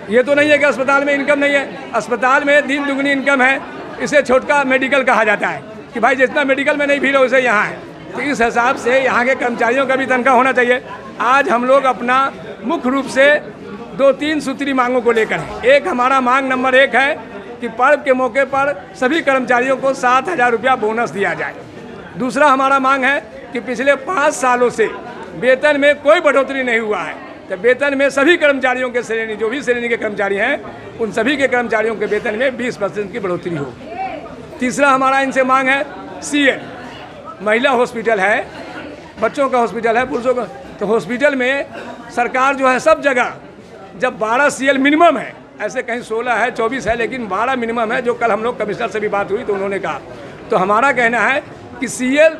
ये तो नहीं है कि अस्पताल में इनकम नहीं है। अस्पताल में दिन दुगनी इनकम है। इसे छोटका मेडिकल कहा जाता है कि भाई जितना मेडिकल में नहीं भीड़ है वैसे यहाँ है। तो इस हिसाब से यहाँ के कर्मचारियों का भी तनख्वाह होना चाहिए। आज हम लोग अपना मुख्य रूप से 2-3 सूत्री मांगों को लेकर हैं। एक हमारा मांग नंबर 1 है कि पर्व के मौके पर सभी कर्मचारियों को 7,000 रुपया बोनस दिया जाए। दूसरा हमारा मांग है कि पिछले 5 सालों से वेतन में कोई बढ़ोतरी नहीं हुआ है, तो वेतन में सभी कर्मचारियों के श्रेणी, जो भी श्रेणी के कर्मचारी हैं, उन सभी के कर्मचारियों के वेतन में 20% की बढ़ोतरी हो। तीसरा हमारा इनसे मांग है CL, महिला हॉस्पिटल है, बच्चों का हॉस्पिटल है, पुरुषों का, तो हॉस्पिटल में सरकार जो है सब जगह जब 12 CL मिनिमम है, ऐसे कहीं 16 है 24 है, लेकिन 12 मिनिमम है, जो कल हम लोग कमिश्नर से भी बात हुई तो उन्होंने कहा। तो हमारा कहना है कि CL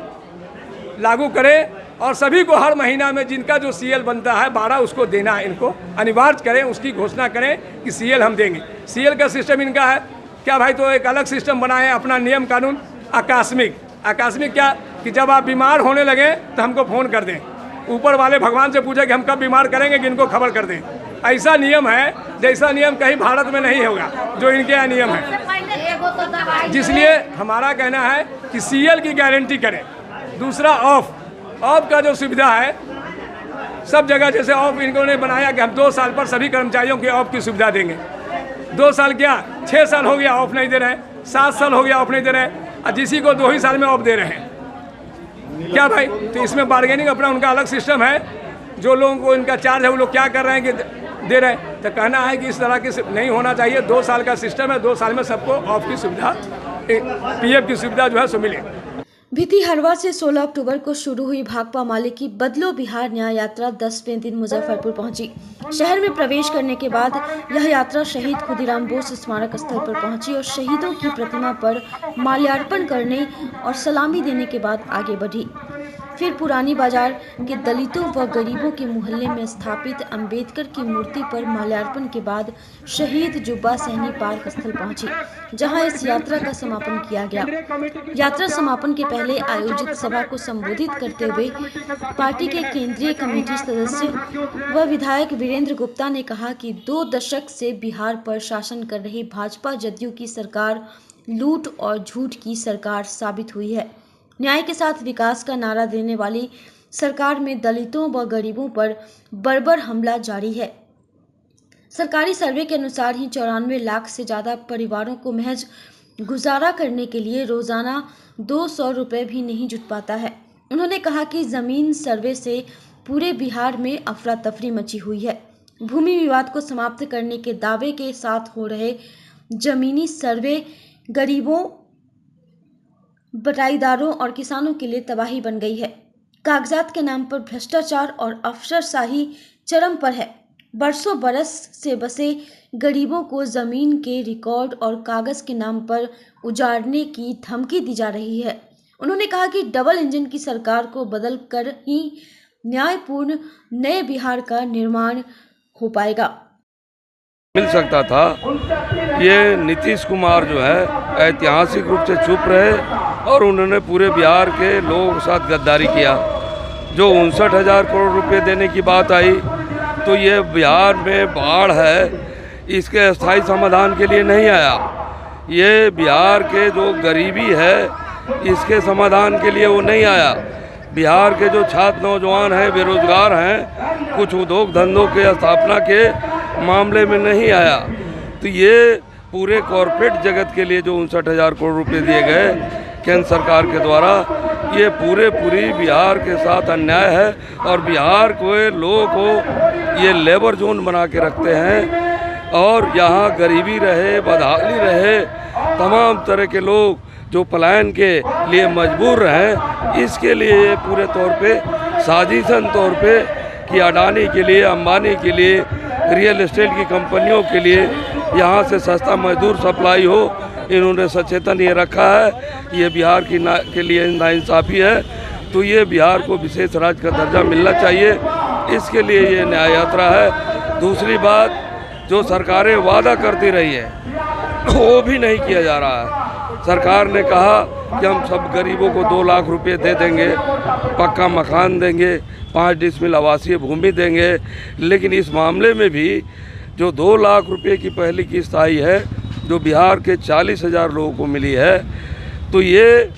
लागू करें और सभी को हर महीना में जिनका जो CL बनता है 12 उसको देना है, इनको अनिवार्य करें, उसकी घोषणा करें कि CL हम देंगे। CL का सिस्टम इनका है क्या भाई, तो एक अलग सिस्टम बनाए अपना नियम कानून। आकस्मिक क्या कि जब आप बीमार होने लगे तो हमको फ़ोन कर दें, ऊपर वाले भगवान से पूछे कि हम कब बीमार करेंगे कि इनको खबर कर दें। ऐसा नियम है जैसा नियम कहीं भारत में नहीं होगा जो इनके यहाँ नियम है। जिसलिए हमारा कहना है कि CL की गारंटी करें। दूसरा ऑफ का जो सुविधा है सब जगह, जैसे ऑफ इनको ने बनाया कि हम 2 साल पर सभी कर्मचारियों की ऑफ की सुविधा देंगे। 2 साल क्या 6 साल हो गया ऑफ नहीं दे रहे हैं, 7 साल हो गया ऑफ नहीं दे रहे हैं, और जिसी को 2 ही साल में ऑफ दे रहे हैं। क्या भाई, तो इसमें बार्गेनिंग अपना उनका अलग सिस्टम है। जो लोगों को इनका चार्ज है वो लोग क्या कर रहे हैं कि दे रहे हैं। तो कहना है कि इस तरह की नहीं होना चाहिए। 2 साल का सिस्टम है, 2 साल में सबको ऑफ की सुविधा, PF की सुविधा जो है सो मिले। बीती हरवा से 16 अक्टूबर को शुरू हुई भाकपा माले की बदलो बिहार न्याय यात्रा 10वें दिन मुजफ्फरपुर पहुंची। शहर में प्रवेश करने के बाद यह यात्रा शहीद खुदीराम बोस स्मारक स्थल पर पहुंची और शहीदों की प्रतिमा पर माल्यार्पण करने और सलामी देने के बाद आगे बढ़ी। फिर पुरानी बाजार के दलितों व गरीबों के मोहल्ले में स्थापित अंबेडकर की मूर्ति पर माल्यार्पण के बाद शहीद जुब्बा सहनी पार्क स्थल पहुंची, जहां इस यात्रा का समापन किया गया। यात्रा समापन के पहले आयोजित सभा को संबोधित करते हुए पार्टी के केंद्रीय कमेटी सदस्य व विधायक वीरेंद्र गुप्ता ने कहा कि 2 दशक से बिहार पर शासन कर रही भाजपा जदयू की सरकार लूट और झूठ की सरकार साबित हुई है। न्याय के साथ विकास का नारा देने वाली सरकार में दलितों व गरीबों पर बर्बर हमला जारी है। सरकारी सर्वे के अनुसार ही 94 लाख से ज़्यादा परिवारों को महज गुजारा करने के लिए रोजाना 200 रुपये भी नहीं जुट पाता है। उन्होंने कहा कि जमीन सर्वे से पूरे बिहार में अफरा तफरी मची हुई है। भूमि विवाद को समाप्त करने के दावे के साथ हो रहे जमीनी सर्वे गरीबों, बटाईदारों और किसानों के लिए तबाही बन गई है। कागजात के नाम पर भ्रष्टाचार और अफसरशाही चरम पर है। बरसों बरस से बसे गरीबों को जमीन के रिकॉर्ड और कागज के नाम पर उजाड़ने की धमकी दी जा रही है। उन्होंने कहा कि डबल इंजन की सरकार को बदल कर ही न्यायपूर्ण नए बिहार का निर्माण हो पाएगा। मिल सकता था। ये नीतीश कुमार जो है ऐतिहासिक रूप से चुप रहे और उन्होंने पूरे बिहार के लोगों के साथ गद्दारी किया। जो 59,000 करोड़ रुपए देने की बात आई तो ये बिहार में बाढ़ है, इसके स्थायी समाधान के लिए नहीं आया। ये बिहार के जो गरीबी है इसके समाधान के लिए वो नहीं आया। बिहार के जो छात्र नौजवान हैं, बेरोजगार हैं, कुछ उद्योग धंधों के स्थापना के मामले में नहीं आया। तो ये पूरे कॉरपोरेट जगत के लिए जो 59,000 करोड़ रुपए दिए गए केंद्र सरकार के द्वारा, ये पूरी बिहार के साथ अन्याय है और बिहार के लोगों को ये लेबर जोन बना के रखते हैं और यहाँ गरीबी रहे, बदहाली रहे, तमाम तरह के लोग जो पलायन के लिए मजबूर रहें, इसके लिए ये पूरे तौर पे साजिशन तौर पे कि अडानी के लिए, अंबानी के लिए, रियल एस्टेट की कंपनियों के लिए यहाँ से सस्ता मजदूर सप्लाई हो, इन्होंने सचेतन ये रखा है। ये बिहार के लिए नाइंसाफ़ी है। तो ये बिहार को विशेष राज्य का दर्जा मिलना चाहिए, इसके लिए ये न्याय यात्रा है। दूसरी बात, जो सरकारें वादा करती रही है वो भी नहीं किया जा रहा है। सरकार ने कहा कि हम सब गरीबों को 2 लाख रुपए दे देंगे, पक्का मकान देंगे, 5 डिसमिल आवासीय भूमि देंगे, लेकिन इस मामले में भी जो 2 लाख रुपए की पहली किस्त आई है जो बिहार के 40,000 लोगों को मिली है, तो ये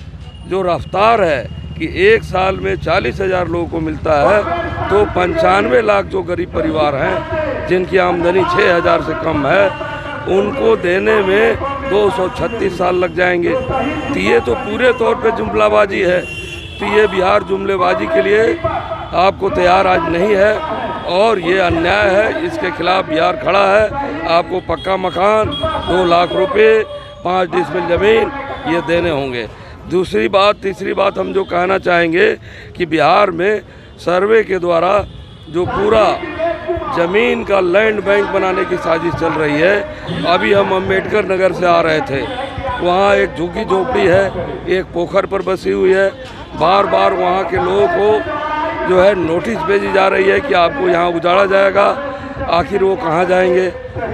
जो रफ्तार है कि एक साल में 40,000 लोगों को मिलता है, तो 95 लाख जो गरीब परिवार हैं जिनकी आमदनी 6,000 से कम है, उनको देने में 236 साल लग जाएंगे। तो ये तो पूरे तौर पे जुमलाबाजी है। तो ये बिहार जुमलेबाजी के लिए आपको तैयार आज नहीं है और ये अन्याय है। इसके खिलाफ बिहार खड़ा है। आपको पक्का मकान, 2 लाख रुपए, 5 डिसमिल ज़मीन ये देने होंगे। दूसरी बात, तीसरी बात हम जो कहना चाहेंगे कि बिहार में सर्वे के द्वारा जो पूरा ज़मीन का लैंड बैंक बनाने की साजिश चल रही है। अभी हम अम्बेडकर नगर से आ रहे थे, वहाँ एक झुग्गी झोपड़ी है, एक पोखर पर बसी हुई है। बार बार वहाँ के लोगों को जो है नोटिस भेजी जा रही है कि आपको यहाँ उजाड़ा जाएगा। आखिर वो कहाँ जाएंगे?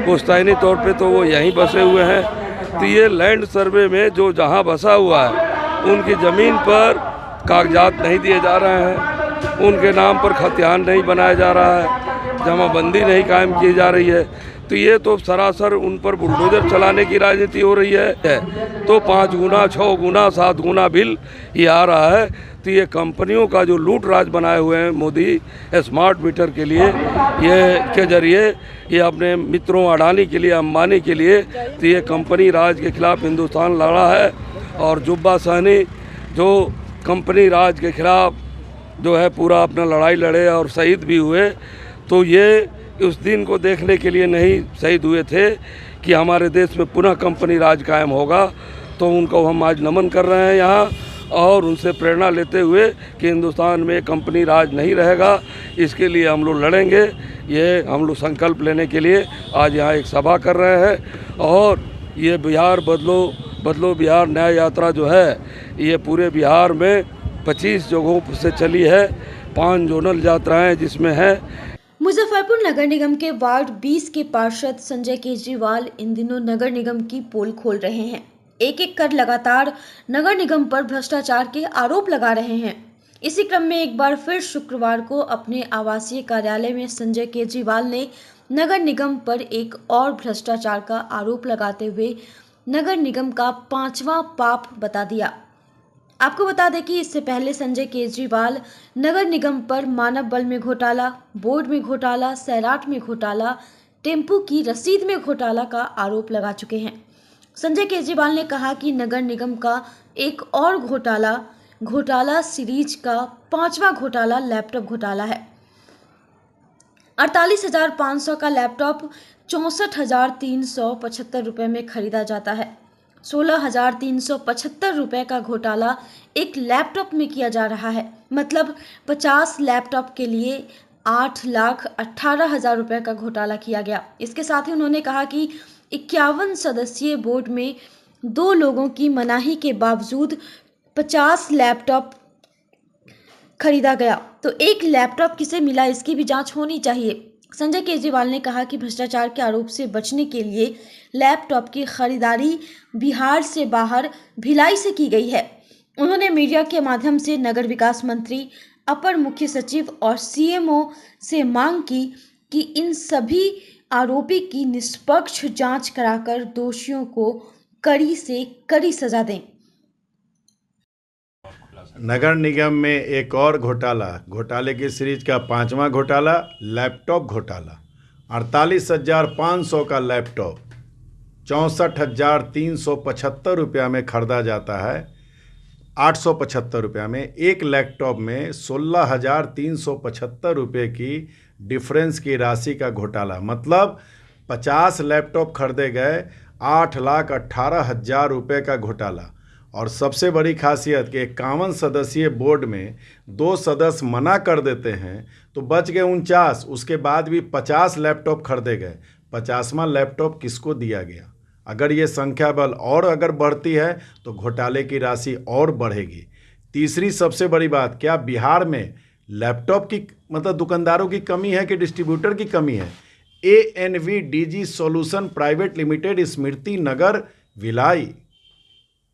पुश्तैनी तौर पे तो वो यहीं बसे हुए हैं। तो ये लैंड सर्वे में जो जहाँ बसा हुआ है उनकी ज़मीन पर कागजात नहीं दिए जा रहे हैं, उनके नाम पर खतियान नहीं बनाया जा रहा है, जमाबंदी नहीं कायम की जा रही है। तो ये तो सरासर उन पर बुलडोजर चलाने की राजनीति हो रही है। तो 5 गुना, 6 गुना, 7 गुना बिल ये आ रहा है। तो ये कंपनियों का जो लूट राज बनाए हुए हैं मोदी स्मार्ट मीटर के लिए, ये के जरिए ये अपने मित्रों अडानी के लिए, अंबानी के लिए, तो ये कंपनी राज के खिलाफ हिंदुस्तान लड़ा है। और जुब्बा सहनी जो कंपनी राज के खिलाफ जो है पूरा अपना लड़ाई लड़े और शहीद भी हुए, तो ये उस दिन को देखने के लिए नहीं शहीद हुए थे कि हमारे देश में पुनः कंपनी राज कायम होगा। तो उनको हम आज नमन कर रहे हैं यहाँ और उनसे प्रेरणा लेते हुए कि हिंदुस्तान में कंपनी राज नहीं रहेगा, इसके लिए हम लोग लड़ेंगे। ये हम लोग संकल्प लेने के लिए आज यहाँ एक सभा कर रहे हैं। और ये बिहार बदलो बिहार न्याय यात्रा जो है, ये पूरे बिहार में 25 जगहों से चली है, 5 जोनल यात्राएं जिसमें है। मुजफ्फरपुर नगर निगम के वार्ड 20 के पार्षद संजय केजरीवाल इन दिनों नगर निगम की पोल खोल रहे हैं। एक एक कर लगातार नगर निगम पर भ्रष्टाचार के आरोप लगा रहे हैं। इसी क्रम में एक बार फिर शुक्रवार को अपने आवासीय कार्यालय में संजय केजरीवाल ने नगर निगम पर एक और भ्रष्टाचार का आरोप लगाते हुए नगर निगम का 5वां पाप बता दिया। आपको बता दें कि इससे पहले संजय केजरीवाल नगर निगम पर मानव बल में घोटाला, बोर्ड में घोटाला, सैराट में घोटाला, टेम्पू की रसीद में घोटाला का आरोप लगा चुके हैं। संजय केजरीवाल ने कहा कि नगर निगम का एक और घोटाला सीरीज का 5वां घोटाला लैपटॉप घोटाला है। 48,500 का लैपटॉप 64,375 रुपये में खरीदा जाता है। 16,375 रुपये का घोटाला एक लैपटॉप में किया जा रहा है। मतलब 50 लैपटॉप के लिए 8,18,000 रुपये का घोटाला किया गया। इसके साथ ही उन्होंने कहा कि 51 सदस्यीय बोर्ड में 2 लोगों की मनाही के बावजूद 50 लैपटॉप खरीदा गया, तो एक लैपटॉप किसे मिला इसकी भी जांच होनी चाहिए। संजय केजरीवाल ने कहा कि भ्रष्टाचार के आरोप से बचने के लिए लैपटॉप की खरीदारी बिहार से बाहर भिलाई से की गई है। उन्होंने मीडिया के माध्यम से नगर विकास मंत्री, अपर मुख्य सचिव और सीएमओ से मांग की कि इन सभी आरोपी की निष्पक्ष जांच कराकर दोषियों को कड़ी से कड़ी सजा दें। नगर निगम में एक और घोटाले की सीरीज का 5वां घोटाला लैपटॉप घोटाला। 48,500 का लैपटॉप 64,375 रुपया में खरीदा जाता है। 875 रुपया में एक लैपटॉप में 16,375 रुपये की डिफरेंस की राशि का घोटाला। मतलब 50 लैपटॉप खरीदे गए, 8,18,000 रुपये का घोटाला। और सबसे बड़ी खासियत कि 51 सदस्यीय बोर्ड में 2 सदस्य मना कर देते हैं तो बच गए 49। उसके बाद भी 50 लैपटॉप खरीदे गए। 50वां लैपटॉप किसको दिया गया? अगर ये संख्या बल और अगर बढ़ती है तो घोटाले की राशि और बढ़ेगी। तीसरी सबसे बड़ी बात, क्या बिहार में लैपटॉप की मतलब दुकानदारों की कमी है कि डिस्ट्रीब्यूटर की कमी है? ANVDG solution private limited, Smriti Nagar, Bhilai,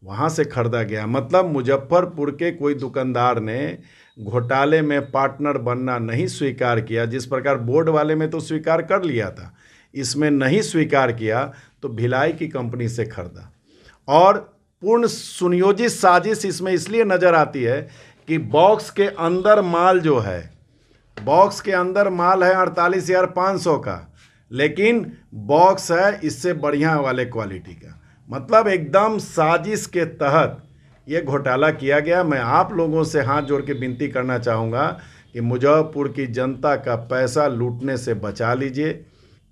वहाँ से खरीदा गया। मतलब मुजफ्फरपुर के कोई दुकानदार ने घोटाले में पार्टनर बनना नहीं स्वीकार किया। जिस प्रकार बोर्ड वाले में तो स्वीकार कर लिया था, इसमें नहीं स्वीकार किया तो भिलाई की कंपनी से खरीदा। और पूर्ण सुनियोजित साजिश इसमें इसलिए नज़र आती है कि बॉक्स के अंदर माल जो है, बॉक्स के अंदर माल है 48,500 का, लेकिन बॉक्स है इससे बढ़िया वाले क्वालिटी का। मतलब एकदम साजिश के तहत ये घोटाला किया गया। मैं आप लोगों से हाथ जोड़ के विनती करना चाहूँगा कि मुजफ्फरपुर की जनता का पैसा लूटने से बचा लीजिए।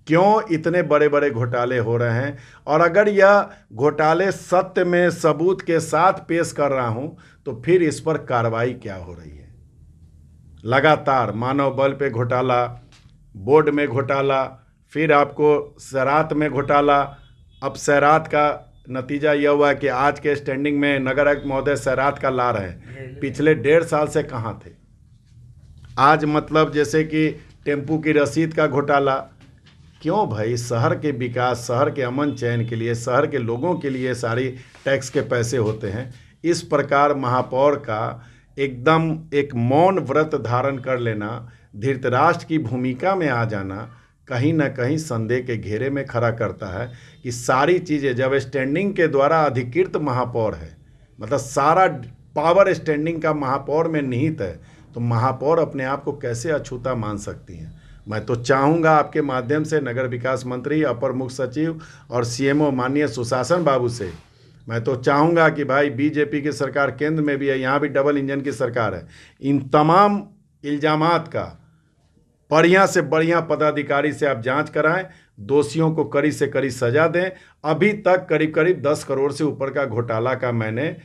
क्यों इतने बड़े बड़े घोटाले हो रहे हैं? और अगर यह घोटाले सत्य में सबूत के साथ पेश कर रहा हूँ तो फिर इस पर कार्रवाई क्या हो रही है? लगातार मानव बल पे घोटाला, बोर्ड में घोटाला, फिर आपको सैरात में घोटाला। अब सैरात का नतीजा यह हुआ कि आज के स्टैंडिंग में नगर आयुक्त महोदय सैरात का ला रहे हैं। पिछले 1.5 साल से कहाँ थे? आज मतलब जैसे कि टेम्पू की रसीद का घोटाला। क्यों भाई? शहर के विकास, शहर के अमन चैन के लिए, शहर के लोगों के लिए सारी टैक्स के पैसे होते हैं। इस प्रकार महापौर का एकदम एक मौन व्रत धारण कर लेना, धृतराष्ट्र की भूमिका में आ जाना कहीं ना कहीं संदेह के घेरे में खड़ा करता है कि सारी चीज़ें जब स्टैंडिंग के द्वारा अधिकृत महापौर है, मतलब सारा पावर स्टैंडिंग का महापौर में निहित है, तो महापौर अपने आप को कैसे अछूता मान सकती हैं? मैं तो चाहूँगा आपके माध्यम से नगर विकास मंत्री, अपर मुख्य सचिव और सीएमओ माननीय सुशासन बाबू से मैं तो चाहूँगा कि भाई बीजेपी की सरकार केंद्र में भी है, यहाँ भी डबल इंजन की सरकार है। इन तमाम इल्ज़ामात का बढ़िया से बढ़िया पदाधिकारी से आप जांच कराएं, दोषियों को कड़ी से कड़ी सजा दें। अभी तक करीब करीब 10 करोड़ से ऊपर का घोटाला का मैंने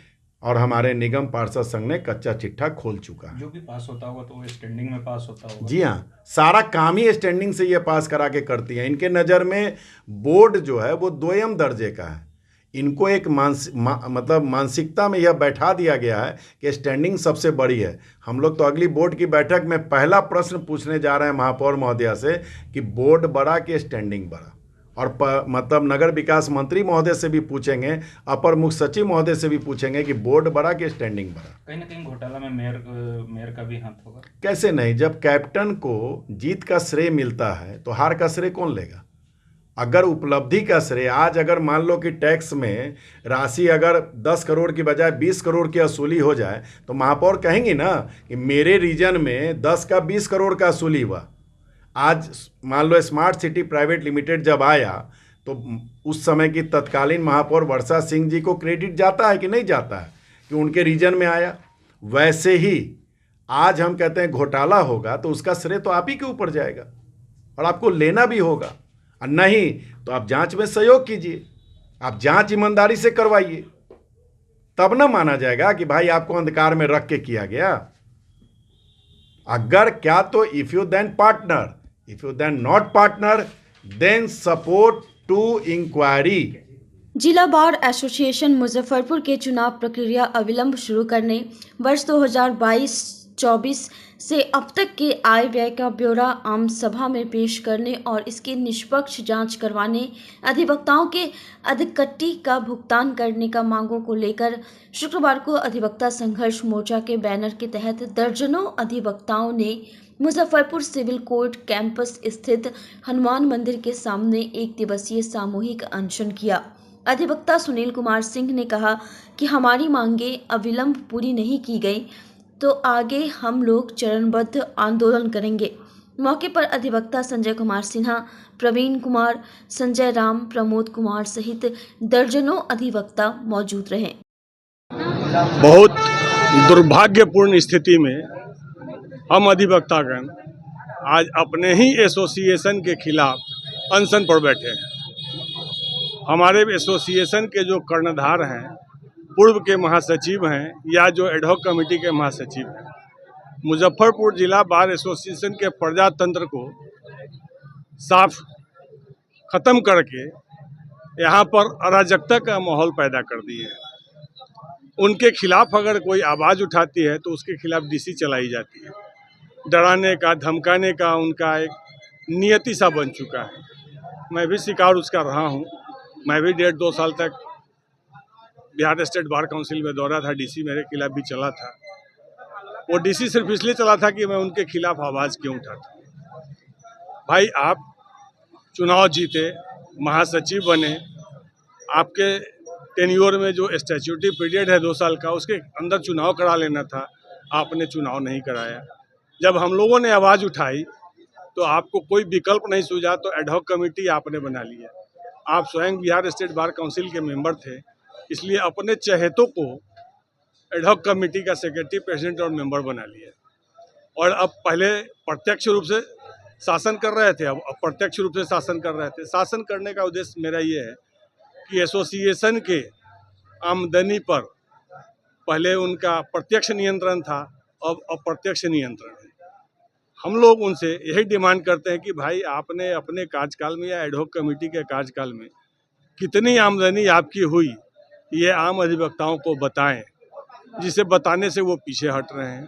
और हमारे निगम पार्षद संघ ने कच्चा चिट्ठा खोल चुका है। जो भी पास होता होगा तो वो स्टैंडिंग में पास होता होगा। जी हाँ, सारा काम ही स्टैंडिंग से ये पास करा के करती है। इनके नज़र में बोर्ड जो है वो 2ym दर्जे का है। इनको एक मतलब मानसिकता में यह बैठा दिया गया है कि स्टैंडिंग सबसे बड़ी है। हम लोग तो अगली बोर्ड की बैठक में पहला प्रश्न पूछने जा रहे हैं महापौर महोदया से कि बोर्ड बड़ा कि स्टैंडिंग बड़ा, और मतलब नगर विकास मंत्री महोदय से भी पूछेंगे, अपर मुख्य सचिव महोदय से भी पूछेंगे कि बोर्ड बड़ा कि स्टैंडिंग बड़ा। कहीं ना कहीं घोटाला में मेयर का भी हाथ होगा। कैसे नहीं, जब कैप्टन को जीत का श्रेय मिलता है तो हार का श्रेय कौन लेगा? अगर उपलब्धि का श्रेय, आज अगर मान लो कि टैक्स में राशि अगर 10 करोड़ की बजाय 20 करोड़ की वसूली हो जाए तो महापौर कहेंगी ना कि मेरे रीजन में 10 का 20 करोड़ का वसूली हुआ। आज मान लो स्मार्ट सिटी प्राइवेट लिमिटेड जब आया तो उस समय की तत्कालीन महापौर वर्षा सिंह जी को क्रेडिट जाता है कि नहीं जाता है कि उनके रीजन में आया? वैसे ही आज हम कहते हैं घोटाला होगा तो उसका श्रेय तो आप ही के ऊपर जाएगा और आपको लेना भी होगा, और नहीं तो आप जांच में सहयोग कीजिए, आप जांच ईमानदारी से करवाइए, तब ना माना जाएगा कि भाई आपको अंधकार में रख के किया गया। अगर क्या तो if you then partner, if you then not partner then support to inquiry. जिला बार एसोसिएशन मुजफ्फरपुर के चुनाव प्रक्रिया अविलंब शुरू करने, वर्ष 2022-24 से अब तक के आय व्यय का ब्यौरा आम सभा में पेश करने और इसकी निष्पक्ष जांच करवाने, अधिवक्ताओं के अधकट्टी का भुगतान करने का मांगों को लेकर शुक्रवार को अधिवक्ता संघर्ष मोर्चा के बैनर के तहत दर्जनों अधिवक्ताओं ने मुजफ्फरपुर सिविल कोर्ट कैंपस स्थित हनुमान मंदिर के सामने एक दिवसीय सामूहिक अनशन किया। अधिवक्ता सुनील कुमार सिंह ने कहा कि हमारी मांगें अविलंब पूरी नहीं की गई तो आगे हम लोग चरणबद्ध आंदोलन करेंगे। मौके पर अधिवक्ता संजय कुमार सिन्हा, प्रवीण कुमार, संजय राम, प्रमोद कुमार सहित दर्जनों अधिवक्ता मौजूद रहे। बहुत दुर्भाग्यपूर्ण स्थिति में हम अधिवक्तागण आज अपने ही एसोसिएशन के खिलाफ अनशन पर बैठे हैं। हमारे एसोसिएशन के जो कर्णधार हैं, पूर्व के महासचिव हैं या जो एडहॉक कमेटी के महासचिव हैं, मुजफ्फरपुर जिला बार एसोसिएशन के प्रजातंत्र को साफ खत्म करके यहाँ पर अराजकता का माहौल पैदा कर दिए हैं। उनके खिलाफ अगर कोई आवाज़ उठाती है तो उसके खिलाफ डीसी चलाई जाती है। डराने का, धमकाने का उनका एक नियति सा बन चुका है। मैं भी शिकार उसका रहा हूँ। मैं भी 1.5-2 साल तक बिहार स्टेट बार काउंसिल में दौरा था, डीसी मेरे खिलाफ भी चला था। वो डीसी सिर्फ इसलिए चला था कि मैं उनके खिलाफ आवाज़ क्यों उठाता। भाई आप चुनाव जीते, महासचिव बने, आपके टेन्योर में जो स्टैट्यूटरी पीरियड है 2 साल का, उसके अंदर चुनाव करा लेना था। आपने चुनाव नहीं कराया। जब हम लोगों ने आवाज़ उठाई तो आपको कोई विकल्प नहीं सूझा तो एडहॉक कमेटी आपने बना लिया। आप स्वयं बिहार स्टेट बार काउंसिल के मेंबर थे, इसलिए अपने चहेतों को एडहॉक कमेटी का सेक्रेटरी, प्रेसिडेंट और मेंबर बना लिया। और अब पहले प्रत्यक्ष रूप से शासन कर रहे थे, अब अप्रत्यक्ष रूप से शासन कर रहे थे। शासन करने का उद्देश्य मेरा ये है कि एसोसिएशन के आमदनी पर पहले उनका प्रत्यक्ष नियंत्रण था, अब अप्रत्यक्ष नियंत्रण है। हम लोग उनसे यही डिमांड करते हैं कि भाई आपने अपने कार्यकाल में या एडहॉक कमेटी के कार्यकाल में कितनी आमदनी आपकी हुई, ये आम अधिवक्ताओं को बताएं, जिसे बताने से वो पीछे हट रहे हैं।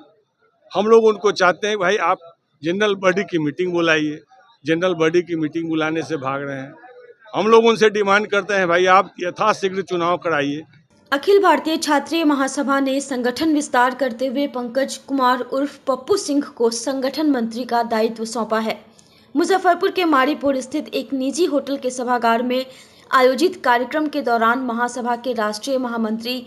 हम लोग उनको चाहते हैं भाई आप जनरल बॉडी की मीटिंग बुलाइए। जनरल बॉडी की मीटिंग बुलाने से भाग रहे हैं। हम लोग उनसे डिमांड करते हैं भाई आप यथाशीघ्र चुनाव कराइए। अखिल भारतीय छात्रीय महासभा ने संगठन विस्तार करते हुए पंकज कुमार उर्फ पप्पू सिंह को संगठन मंत्री का दायित्व सौंपा है। मुजफ्फरपुर के मारीपुर स्थित एक निजी होटल के सभागार में आयोजित कार्यक्रम के दौरान महासभा के राष्ट्रीय महामंत्री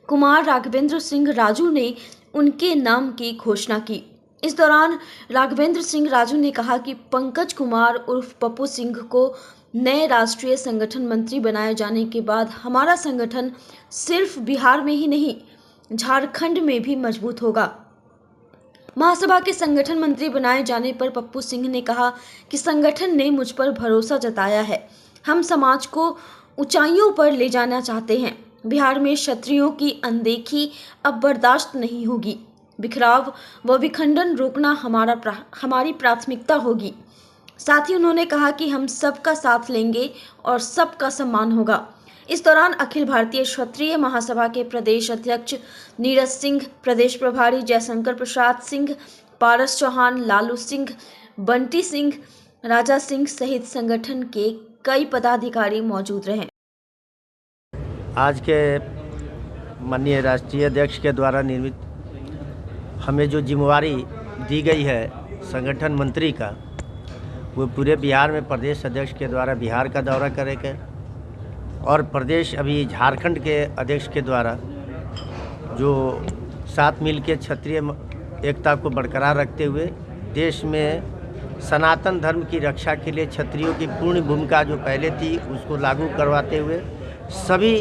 कुमार राघवेंद्र सिंह राजू ने उनके नाम की घोषणा की। इस दौरान राघवेंद्र सिंह राजू ने कहा कि पंकज कुमार उर्फ पप्पू सिंह को नए राष्ट्रीय संगठन मंत्री बनाए जाने के बाद हमारा संगठन सिर्फ बिहार में ही नहीं, झारखंड में भी मजबूत होगा। महासभा के संगठन मंत्री बनाए जाने पर पप्पू सिंह ने कहा कि संगठन ने मुझ पर भरोसा जताया है। हम समाज को ऊंचाइयों पर ले जाना चाहते हैं। बिहार में क्षत्रियों की अनदेखी अब बर्दाश्त नहीं होगी। बिखराव व विखंडन रोकना हमारी प्राथमिकता होगी। साथ ही उन्होंने कहा कि हम सबका साथ लेंगे और सबका सम्मान होगा। इस दौरान अखिल भारतीय क्षत्रिय महासभा के प्रदेश अध्यक्ष नीरज सिंह, प्रदेश प्रभारी जयशंकर प्रसाद सिंह, पारस चौहान, लालू सिंह, बंटी सिंह, राजा सिंह सहित संगठन के कई पदाधिकारी मौजूद रहे। आज के माननीय राष्ट्रीय अध्यक्ष के द्वारा निर्मित हमें जो जिम्मेवारी दी गई है संगठन मंत्री का, वो पूरे बिहार में प्रदेश अध्यक्ष के द्वारा बिहार का दौरा करेंगे और प्रदेश अभी झारखंड के अध्यक्ष के द्वारा जो साथ मिल के क्षत्रिय एकता को बरकरार रखते हुए देश में सनातन धर्म की रक्षा के लिए क्षत्रियों की पूर्ण भूमिका जो पहले थी उसको लागू करवाते हुए सभी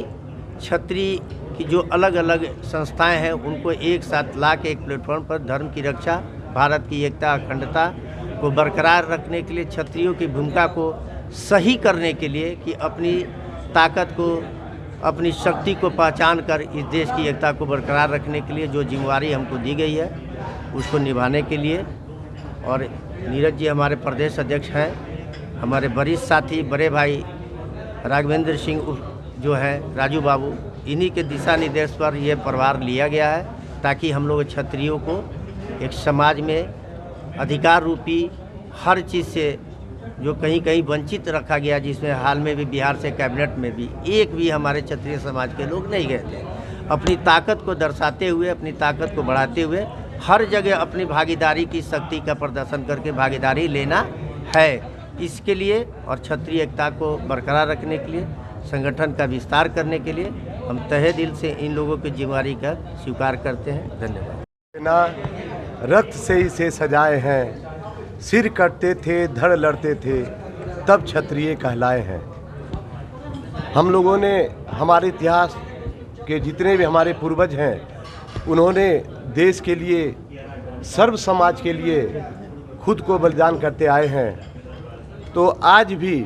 क्षत्रिय की जो अलग अलग संस्थाएं हैं उनको एक साथ ला के एक प्लेटफॉर्म पर धर्म की रक्षा, भारत की एकता अखंडता को बरकरार रखने के लिए, क्षत्रियों की भूमिका को सही करने के लिए कि अपनी ताकत को, अपनी शक्ति को पहचान कर इस देश की एकता को बरकरार रखने के लिए जो जिम्मेवारी हमको दी गई है उसको निभाने के लिए। और नीरज जी हमारे प्रदेश अध्यक्ष हैं, हमारे वरिष्ठ साथी बड़े भाई राघवेंद्र सिंह जो हैं राजू बाबू, इन्हीं के दिशा निर्देश पर यह प्रभार लिया गया है ताकि हम लोग क्षत्रियों को एक समाज में अधिकार रूपी हर चीज़ से जो कहीं कहीं वंचित रखा गया, जिसमें हाल में भी बिहार से कैबिनेट में भी एक भी हमारे क्षत्रिय समाज के लोग नहीं गए थे, अपनी ताकत को दर्शाते हुए, अपनी ताकत को बढ़ाते हुए हर जगह अपनी भागीदारी की शक्ति का प्रदर्शन करके भागीदारी लेना है। इसके लिए और क्षत्रिय एकता को बरकरार रखने के लिए, संगठन का विस्तार करने के लिए हम तहे दिल से इन लोगों की जिम्मेवारी का स्वीकार करते हैं। धन्यवाद। ना रक्त से इसे सजाए हैं, सिर कटते थे, धड़ लड़ते थे, तब क्षत्रिय कहलाए हैं। हम लोगों ने हमारे इतिहास के जितने भी हमारे पूर्वज हैं उन्होंने देश के लिए, सर्व समाज के लिए खुद को बलिदान करते आए हैं। तो आज भी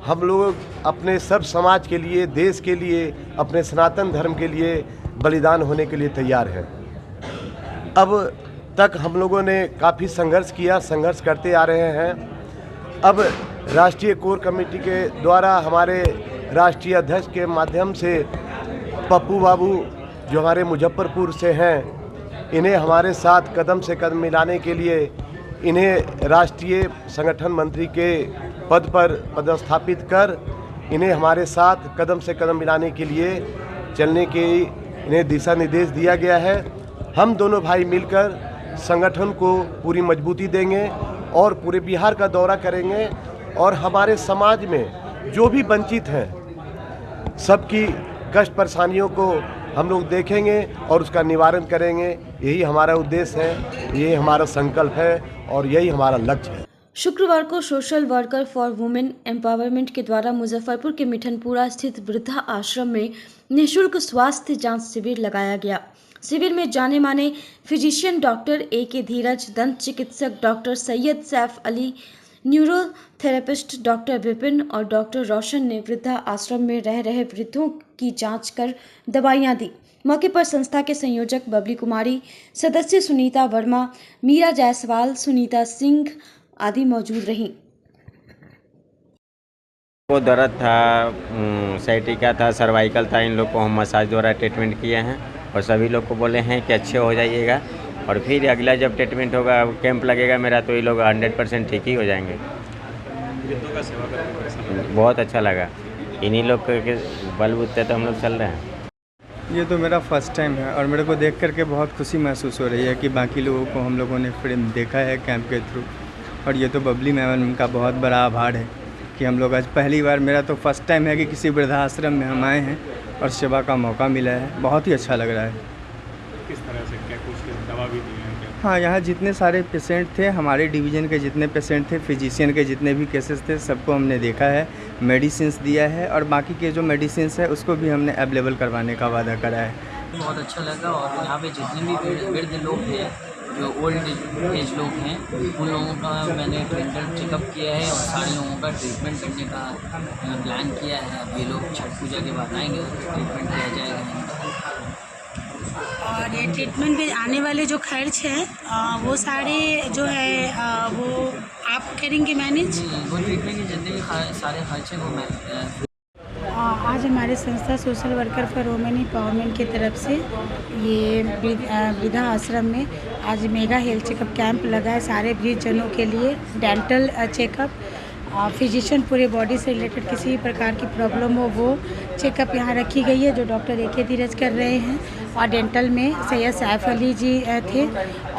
हम लोग अपने सर्व समाज के लिए, देश के लिए, अपने सनातन धर्म के लिए बलिदान होने के लिए तैयार हैं। अब तक हम लोगों ने काफ़ी संघर्ष किया, संघर्ष करते आ रहे हैं। अब राष्ट्रीय कोर कमेटी के द्वारा हमारे राष्ट्रीय अध्यक्ष के माध्यम से पप्पू बाबू जो हमारे मुजफ्फरपुर से हैं, इन्हें हमारे साथ कदम से कदम मिलाने के लिए इन्हें राष्ट्रीय संगठन मंत्री के पद पर पदस्थापित कर इन्हें हमारे साथ कदम से कदम मिलाने के लिए चलने के इन्हें दिशा निर्देश दिया गया है। हम दोनों भाई मिलकर संगठन को पूरी मजबूती देंगे और पूरे बिहार का दौरा करेंगे और हमारे समाज में जो भी वंचित हैं सबकी कष्ट परेशानियों को हम लोग देखेंगे और उसका निवारण करेंगे। यही हमारा उद्देश्य है, यही हमारा संकल्प है और यही हमारा लक्ष्य है। शुक्रवार को social worker for women empowerment के द्वारा मुजफ्फरपुर के मिठनपुरा स्थित वृद्धा आश्रम में निःशुल्क स्वास्थ्य जांच शिविर लगाया गया। शिविर में जाने माने फिजिशियन डॉक्टर A.K. धीरज, दंत चिकित्सक doctor Syed Saif Ali, neurotherapist doctor Vipin और डॉक्टर रोशन ने वृद्धा आश्रम में रह रहे वृद्धों की जांच कर दवाइयां दी। मौके पर संस्था के संयोजक बबली कुमारी, सदस्य सुनीता वर्मा, मीरा जायसवाल, सुनीता सिंह आदि मौजूद रहीं। वो दर्द था, साइटिका था, सर्वाइकल था, इन लोग को हम मसाज द्वारा ट्रीटमेंट किए हैं और सभी लोग को बोले हैं कि अच्छे हो जाइएगा और फिर अगला जब ट्रीटमेंट होगा, कैंप लगेगा मेरा, तो ये लोग 100% ठीक ही हो जाएंगे। वृद्धों का सेवा करके बहुत अच्छा लगा। इन्हीं लोग के बलबूते तो हम लोग चल रहे हैं। ये तो मेरा फर्स्ट टाइम है और मेरे को देख करके बहुत खुशी महसूस हो रही है कि बाकी लोगों को हम लोगों ने फिल्म देखा है कैंप के थ्रू, और ये तो बबली मैम का बहुत बड़ा आभार है कि हम लोग आज पहली बार, मेरा तो फर्स्ट टाइम है कि किसी वृद्धाश्रम में हम आए हैं और सेवा का मौका मिला है। बहुत ही अच्छा लग रहा है। किस तरह से, क्या कुछ दवा भी दी है? हाँ, यहाँ जितने सारे पेशेंट थे, हमारे डिवीज़न के जितने पेशेंट थे, फिजिशियन के जितने भी केसेस थे, सबको हमने देखा है, मेडिसिन्स दिया है और बाकी के जो मेडिसिन्स है उसको भी हमने अवेलेबल करवाने का वादा करा है। बहुत अच्छा लगा और यहाँ पे जितने भी वृद्ध लोग हैं, जो ओल्ड एज लोग हैं, उन लोगों का मैंने डेंटल चेकअप किया है और सारे लोगों का ट्रीटमेंट करने का प्लान किया है। अब ये लोग छठ पूजा के बाद आएंगे तो ट्रीटमेंट किया जाएगा। और ये ट्रीटमेंट के आने वाले जो खर्च हैं वो सारे जो है वो आप करेंगे मैनेज? वो ट्रीटमेंट के जितने भी सारे खर्च हैं वो मैं आज हमारे संस्था social worker for women empowerment की तरफ से ये वृद्धा आश्रम में आज मेगा हेल्थ चेकअप कैंप लगा है सारे वृद्धजनों के लिए। डेंटल चेकअप, फिजिशियन पूरे बॉडी से रिलेटेड किसी भी प्रकार की प्रॉब्लम हो वो चेकअप यहाँ रखी गई है, जो डॉक्टर ए के धीरज कर रहे हैं। और डेंटल में सैयद सैफ अली जी थे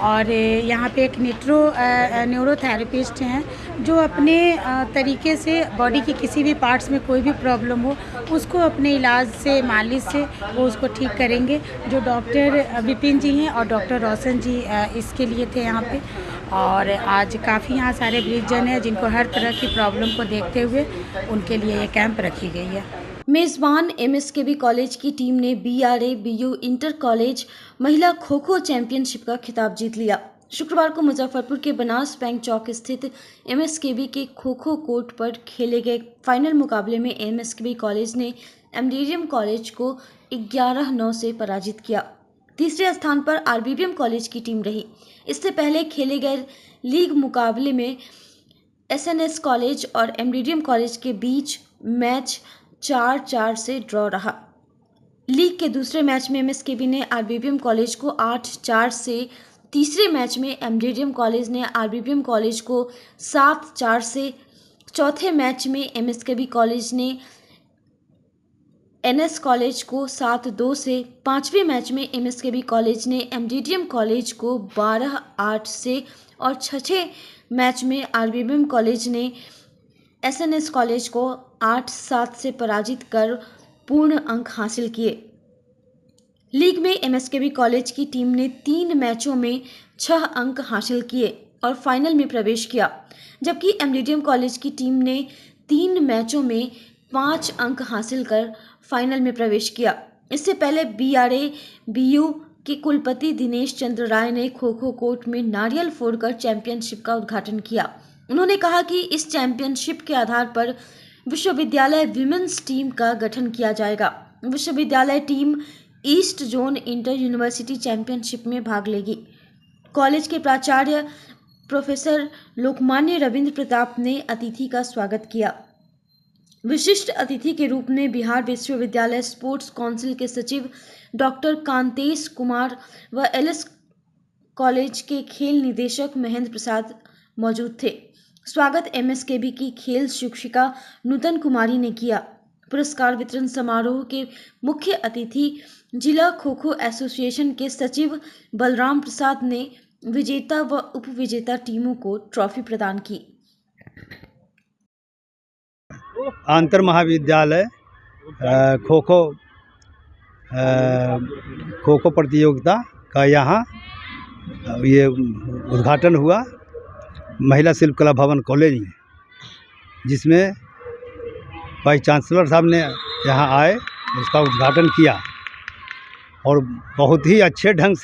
और यहाँ पे एक न्यूरोथेरेपिस्ट हैं जो अपने तरीके से बॉडी की किसी भी पार्ट्स में कोई भी प्रॉब्लम हो उसको अपने इलाज से, मालिश से वो उसको ठीक करेंगे। जो डॉक्टर विपिन जी हैं और डॉक्टर रोशन जी इसके लिए थे यहाँ पे। और आज काफ़ी यहाँ सारे वृद्धजन हैं जिनको हर तरह की प्रॉब्लम को देखते हुए उनके लिए ये कैंप रखी गई है। मेज़बान एमएसकेबी कॉलेज की टीम ने बीआरए बीयू इंटर कॉलेज महिला खो खो चैंपियनशिप का खिताब जीत लिया। शुक्रवार को मुजफ्फरपुर के बनास बैंक चौक स्थित एमएसकेबी के खो खो कोर्ट पर खेले गए फाइनल मुकाबले में एमएसकेबी कॉलेज ने एमडीडीएम कॉलेज को 11-9 से पराजित किया। तीसरे स्थान पर आरबीबीएम कॉलेज की टीम रही। इससे पहले खेले गए लीग मुकाबले में एसएनएस कॉलेज और एमडीडीएम कॉलेज के बीच मैच 4-4 से ड्रॉ रहा। लीग के दूसरे मैच में एमएसकेबी ने आरबीबीएम कॉलेज को 8-4 से, तीसरे मैच में एमडीडीएम कॉलेज ने आरबीबीएम कॉलेज को 7-4 से, चौथे मैच में एमएसकेबी कॉलेज ने एनएस कॉलेज को 7-2 से, पांचवें मैच में एमएसकेबी कॉलेज ने एमडीडीएम कॉलेज को 12-8 से और छठे मैच में आरबीबीएम कॉलेज ने एसएनएस कॉलेज को 8-7 से पराजित कर पूर्ण अंक हासिल किए। लीग में एमएसकेबी कॉलेज की टीम ने 3 मैचों में 6 अंक हासिल किए और फाइनल में प्रवेश किया, जबकि एमडीडीएम कॉलेज की टीम ने 3 मैचों में 5 अंक हासिल कर फाइनल में प्रवेश किया। इससे पहले बीआरए बीयू के कुलपति दिनेश चंद्र राय ने खो खो कोर्ट में नारियल फोड़कर चैंपियनशिप का उद्घाटन किया। उन्होंने कहा कि इस चैंपियनशिप के आधार पर विश्वविद्यालय विमेंस टीम का गठन किया जाएगा। विश्वविद्यालय team east zone inter university championship में भाग लेगी। कॉलेज के प्राचार्य प्रोफेसर लोकमान्य रविंद्र प्रताप ने अतिथि का स्वागत किया। विशिष्ट अतिथि के रूप में बिहार विश्वविद्यालय स्पोर्ट्स काउंसिल के सचिव डॉक्टर कांतेश कुमार व एलएस कॉलेज के खेल निदेशक महेंद्र प्रसाद मौजूद थे। स्वागत एमएसकेबी की खेल शिक्षिका नूतन कुमारी ने किया। पुरस्कार वितरण समारोह के मुख्य अतिथि जिला खो खो एसोसिएशन के सचिव बलराम प्रसाद ने विजेता व उपविजेता टीमों को ट्रॉफी प्रदान की। अंतर महाविद्यालय खो खो प्रतियोगिता का यहाँ ये उद्घाटन हुआ महिला शिल्प कला भवन कॉलेज में, जिसमें वाइस चांसलर साहब ने यहाँ आए, उसका उद्घाटन किया और बहुत ही अच्छे ढंग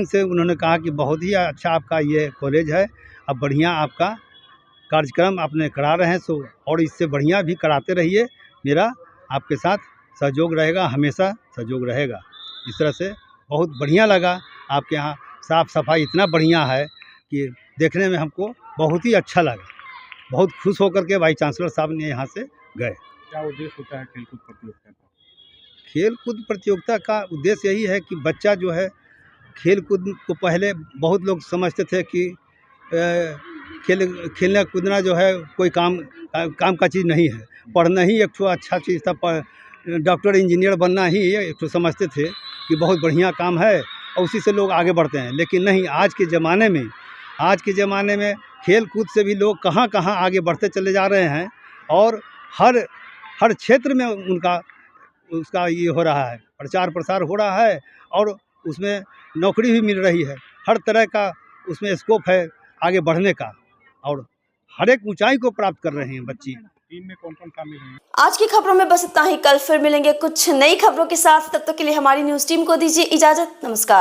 से उन्होंने कहा कि बहुत ही अच्छा आपका ये कॉलेज है, अब बढ़िया आपका कार्यक्रम आपने करा रहे हैं, सो और इससे बढ़िया भी कराते रहिए, मेरा आपके साथ सहयोग रहेगा, हमेशा सहयोग रहेगा। इस तरह से बहुत बढ़िया लगा। आपके यहाँ साफ़ सफाई इतना बढ़िया है कि देखने में हमको बहुत ही अच्छा लगा। बहुत खुश होकर के वाइस चांसलर साहब ने यहाँ से गए। क्या उद्देश्य होता है खेलकूद प्रतियोगिता का? खेलकूद प्रतियोगिता का उद्देश्य यही है कि बच्चा जो है खेलकूद को पहले बहुत लोग समझते थे कि खेलना कूदना जो है कोई काम का चीज़ नहीं है, पढ़ना ही एक ठो अच्छा चीज़ था, डॉक्टर इंजीनियर बनना ही एक ठो समझते थे कि बहुत बढ़िया काम है और उसी से लोग आगे बढ़ते हैं। लेकिन नहीं, आज के ज़माने में खेल कूद से भी लोग कहाँ कहाँ आगे बढ़ते चले जा रहे हैं और हर क्षेत्र में उसका ये हो रहा है, प्रचार प्रसार हो रहा है और उसमें नौकरी भी मिल रही है। हर तरह का उसमें स्कोप है आगे बढ़ने का और हर एक ऊंचाई को प्राप्त कर रहे हैं बच्चे। टीम में कौन कौन शामिल हैं? आज की खबरों में बस इतना ही। कल फिर मिलेंगे कुछ नई खबरों के साथ। तब तक के लिए हमारी न्यूज़ टीम को दीजिए इजाजत। नमस्कार।